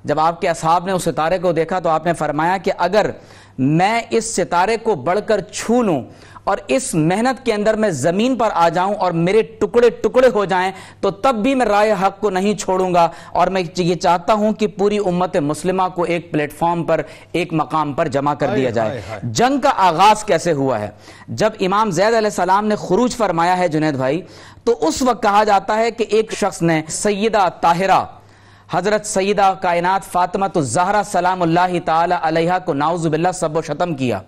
جب آپ کے اصحاب نے اس ستارے کو دیکھا تو آپ نے فرمایا کہ اگر میں اس ستارے کو بڑھ کر چھو لوں اور اس محنت کے اندر میں زمین پر آ جاؤں اور میرے ٹکڑے ٹکڑے ہو جائیں تو تب بھی میں رائے حق کو نہیں چھوڑوں گا، اور میں یہ چاہتا ہوں کہ پوری امت مسلمہ کو ایک پلیٹ فارم پر، ایک مقام پر جمع کر دیا جائے۔ جنگ کا آغاز کیسے ہوا ہے؟ جب امام زید علیہ السلام نے خروج فرمایا ہے جنید بھائی، تو اس وقت کہا جاتا ہے کہ ایک شخص نے سیدہ طاہرہ حضرت سیدہ کائنات فاطمہ الزہرا سلام اللہ تعالی علیہا کو نعوذ باللہ سب و شتم کیا۔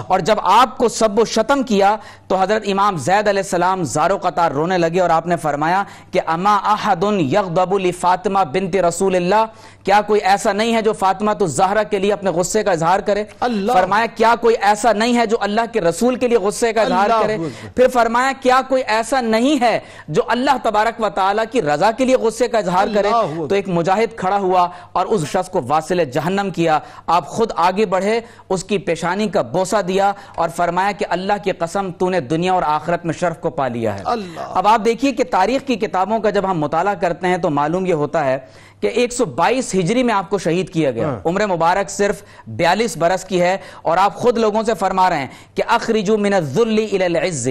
اور جب آپ کو سب و شتم کیا تو حضرت امام زید علیہ السلام زارو قطار رونے لگے، اور آپ نے فرمایا کہ اما احد یغضب لفاطمہ بنت رسول اللہ، کیا کوئی ایسا نہیں ہے جو فاطمہ الزہرا کے لیے اپنے غصے کا اظہار کرے؟ فرمایا کیا کوئی ایسا نہیں ہے جو اللہ کے رسول کے لیے غصے کا اظہار کرے؟ پھر فرمایا کیا کوئی ایسا نہیں ہے جو اللہ تبارک و تعالیٰ کی رضا کے لیے غصے کا اظہار کرے؟ تو ایک مجاہد کھڑا ہوا اور اس شخص کو واصل جہنم کیا۔ آپ خود آگے بڑھے، اس کی پیشانی کا بوسہ دیا اور فرمایا کہ اللہ کی قسم تو نے دنیا اور آخرت میں شرف کو پا لیا ہے۔ اب آپ دیکھیے کہ تاریخ کی کتابوں کا جب ہم مطالعہ کرتے ہیں تو معلوم یہ ہوتا ہے کہ 122 ہجری میں آپ کو شہید کیا گیا، عمر مبارک صرف 42 برس کی ہے، اور آپ خود لوگوں سے فرما رہے ہیں کہ اخرجوا من الذل الى العز،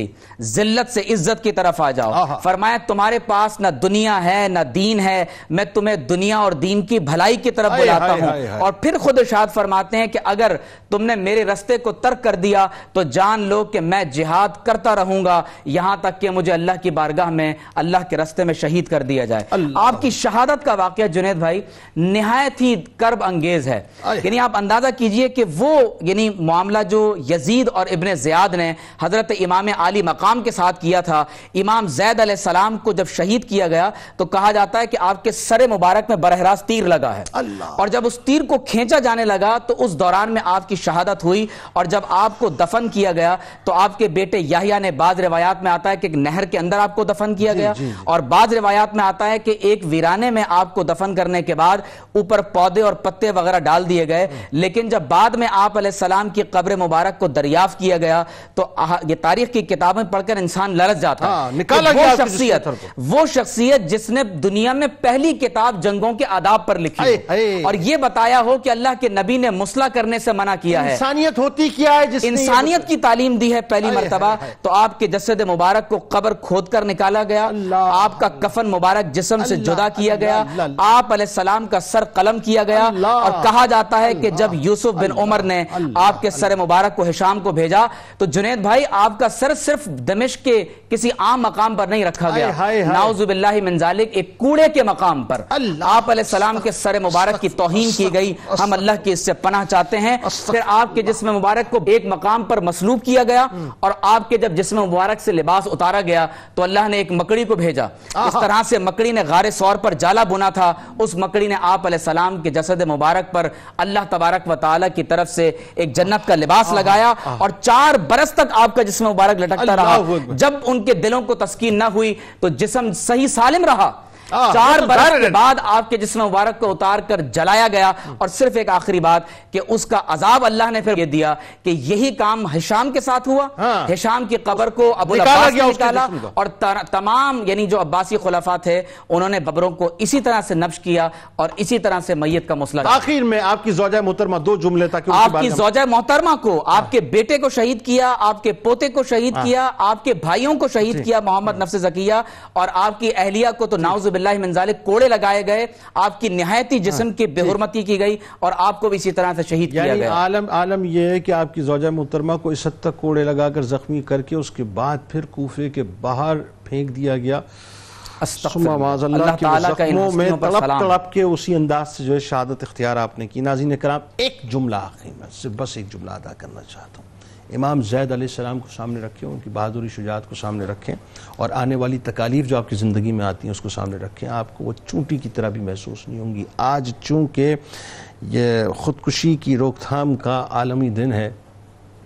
ذلت سے عزت کی طرف آ جاؤ۔ فرمایا تمہارے پاس نہ دنیا ہے نہ دین ہے، میں تمہیں دنیا اور دین کی بھلائی کی طرف بلاتا ہوں۔ اور پھر خود ارشاد فرماتے ہیں کہ اگر تم نے میرے رستے کو ترک کر دیا تو جان لو کہ میں جہاد کرتا رہوں گا یہاں تک کہ مجھے اللہ کی بارگاہ میں اللہ کے رستے میں شہید کر دیا جائے۔ آپ کی شہادت کا واقعہ جنید بھائی نہایت ہی کرب انگیز ہے، یعنی آپ اندازہ کیجئے کہ وہ یعنی معاملہ جو یزید اور ابن زیاد نے حضرت امام عالی مقام کے ساتھ کیا تھا، امام زید علیہ السلام کو جب شہید کیا گیا تو کہا جاتا ہے کہ آپ کے سر مبارک میں براہ راست تیر لگا ہے، اور جب اس تیر کو کھینچا جانے لگا تو اس دوران میں آپ کی شہادت ہوئی، اور جب آپ کو دفن کیا گیا تو آپ کے بیٹے یحییٰ نے، بعض روایات میں آتا ہے کہ ایک نہر کے اندر آپ کو دفن کیا گیا، اور بعض روایات میں آتا ہے کہ ایک ویرانے میں آپ کو دفن کرنے کے بعد اوپر پودے اور پتے وغیرہ ڈال دیے گئے، لیکن جب بعد میں آپ علیہ السلام کی قبر مبارک کو دریافت کیا گیا تو یہ تاریخ کی کتابیں پڑھ کر انسان لرز جاتا ہے۔ وہ شخصیت جس نے دنیا میں پہلی کتاب جنگوں کے آداب پر لکھی اور یہ بتایا ہو کہ اللہ کے نبی نے مسلح کرنے سے منع کیا ہے، انسانیت ہوتی کیا ہے، جس انسانیت کی تعلیم دی ہے پہلی مرتبہ، تو آپ کے جسد مبارک کو قبر کھود کر نکالا گیا، آپ کا کفن مبارک جسم سے جدا کیا گیا، آپ علیہ السلام کا سر قلم کیا گیا اور کہا جاتا ہے کہ جب یوسف بن عمر نے آپ کے سر مبارک کو ہشام کو بھیجا تو جنید بھائی آپ کا سر صرف دمشق کے کسی عام مقام پر نہیں رکھا گیا، نعوذ باللہ من ذالک ایک کوڑے کے مقام پر آپ علیہ السلام کے سر مبارک کی توہین کی گئی، ہم اللہ کی اس سے پناہ چاہتے ہیں۔ پھر آپ کے جسم مبارک کو ایک مقام پر مصلوب کیا گیا اور آپ کے جب جسم مبارک سے لباس اتارا گیا تو اللہ نے ایک مکڑی کو بھیجا، اس طرح سے مکڑی نے غار ثور پر جالا بنا تھا، اس مکڑی نے آپ علیہ السلام کے جسد مبارک پر اللہ تبارک و تعالی کی طرف سے ایک جنت کا لباس لگایا اور 4 برس تک آپ کا جسم مبارک لٹکتا رہا۔ جب ان کے دلوں کو تسکین نہ ہوئی تو جسم صحیح سالم رہا، 4 برس کے بعد آپ کے جسم مبارک کو اتار کر جلایا گیا، اور صرف ایک آخری بات کہ اس کا عذاب اللہ نے پھر یہ دیا کہ یہی کام ہشام کے ساتھ ہوا۔ ہشام کی قبر کو ابو العباس نے نکالا اور تمام یعنی جو عباسی خلفاء تھے انہوں نے قبروں کو اسی طرح سے نبش کیا اور اسی طرح سے میت کا مسئلہ۔ آخر میں آپ کی زوجہ محترمہ 2 جملے تاکہ آپ کی زوجہ محترمہ کو، آپ کے بیٹے کو شہید کیا، آپ کے پوتے کو شہید کیا، آپ کے بھائیوں کو شہید کیا محمد نفس زکیہ، اور آپ کی اہلیہ کو تو نعوذ باللہ من ذالک کوڑے لگائے گئے، آپ کی نہایتی جسم کی بے حرمتی کی گئی اور آپ کو بھی اسی طرح سے شہید کیا گیا۔ عالم یہ ہے کہ آپ کی زوجہ محترمہ کو اس حد تک کوڑے لگا کر زخمی کر کے اس کے بعد پھر کوفے کے باہر پھینک دیا گیا، اللہ تعالیٰ کا ان حسینوں پر سلام، تڑپ کے اسی انداز سے جو ہے شہادت اختیار آپ نے کی۔ ناظرین کرام، ایک جملہ آخری میں بس ایک جملہ ادا کرنا چاہتا ہوں۔ امام زید علیہ السلام کو سامنے رکھیں، ان کی بہادری شجاعت کو سامنے رکھیں، اور آنے والی تکالیف جو آپ کی زندگی میں آتی ہیں اس کو سامنے رکھیں، آپ کو وہ چونٹی کی طرح بھی محسوس نہیں ہوں گی۔ آج چونکہ یہ خودکشی کی روک تھام کا عالمی دن ہے،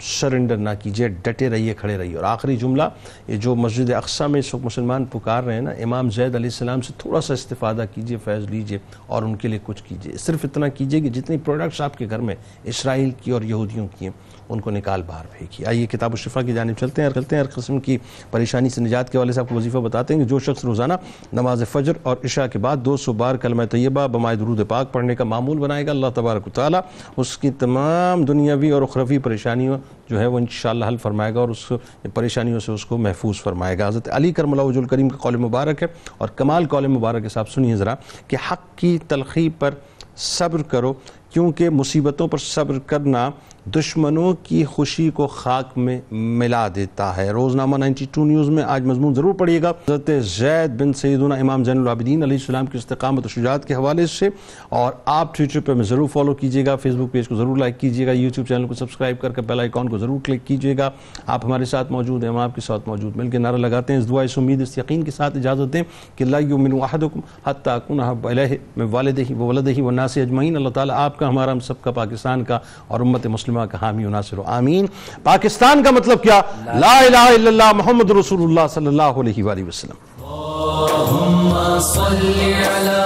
سرنڈر نہ کیجئے، ڈٹے رہیے، کھڑے رہیے۔ اور آخری جملہ، یہ جو مسجد اقصیٰ میں اس وقت مسلمان پکار رہے ہیں نا، امام زید علیہ السلام سے تھوڑا سا استفادہ کیجئے، فیض لیجئے اور ان کے لیے کچھ کیجئے۔ صرف اتنا کیجئے کہ جتنی پروڈکٹس آپ کے گھر میں اسرائیل کی اور یہودیوں کی ہیں ان کو نکال باہر پھینکیے۔ آئیے کتاب الشفا کی جانب چلتے ہیں، ہر قسم کی پریشانی سے نجات کے والے سے آپ کو وظیفہ بتاتے ہیں کہ جو شخص روزانہ نماز فجر اور عشاء کے بعد 200 بار کلمہ طیبہ بمائے درود پاک پڑھنے کا معمول بنائے گا، اللہ تبارک و تعالیٰ اس کی تمام دنیاوی اور اخروی پریشانیوں جو ہے وہ انشاءاللہ حل فرمائے گا اور اس پریشانیوں سے اس کو محفوظ فرمائے گا۔ حضرت علی کرم اللہ وجہ الکریم کا قول مبارک ہے، اور کمال قول مبارک ہے، صاحب سنیے ذرا، کہ حق کی تلخی پر صبر کرو، کیونکہ مصیبتوں پر صبر کرنا دشمنوں کی خوشی کو خاک میں ملا دیتا ہے۔ روزنامہ 92 نیوز میں آج مضمون ضرور پڑھیے گا حضرت زید بن سیدنا امام زین العابدین علیہ السلام کی استقامت و شجاعت کے حوالے سے، اور آپ ٹویٹر پہ میں ضرور فالو کیجیے گا، فیس بک پیج کو ضرور لائک کیجیے گا، یوٹیوب چینل کو سبسکرائب کر کے بیل آئیکن کو ضرور کلک کیجیے گا۔ آپ ہمارے ساتھ موجود ہیں، ہم آپ کے ساتھ موجود، مل کے نعرہ لگاتے ہیں، اس دعا، اس امید، اس یقین کے ساتھ اجازت دیں کہ لا یؤمن احدکم حتی اکون احب الیہ من والدہ وولدہ والناس اجمعین۔ اللہ تعالیٰ آپ کا، ہمارا، ہم سب کا، پاکستان کا اور امت مسلمہ کا حامی و ناصر، آمین۔ پاکستان کا مطلب کیا؟ لا الہ الا اللہ محمد رسول اللہ صلی اللہ علیہ وآلہ وسلم۔ اللهم صل على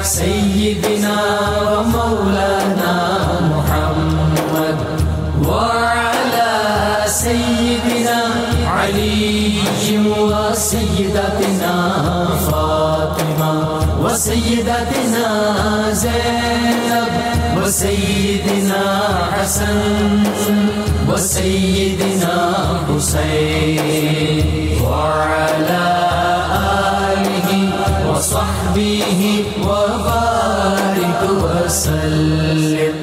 سيدنا ومولانا محمد وعلى سيدنا علي وسيدتنا فاطمة وسيدتنا زينب وسيدنا حسن وسيدنا حسين وعلى آله وصحبه وبارك وسلم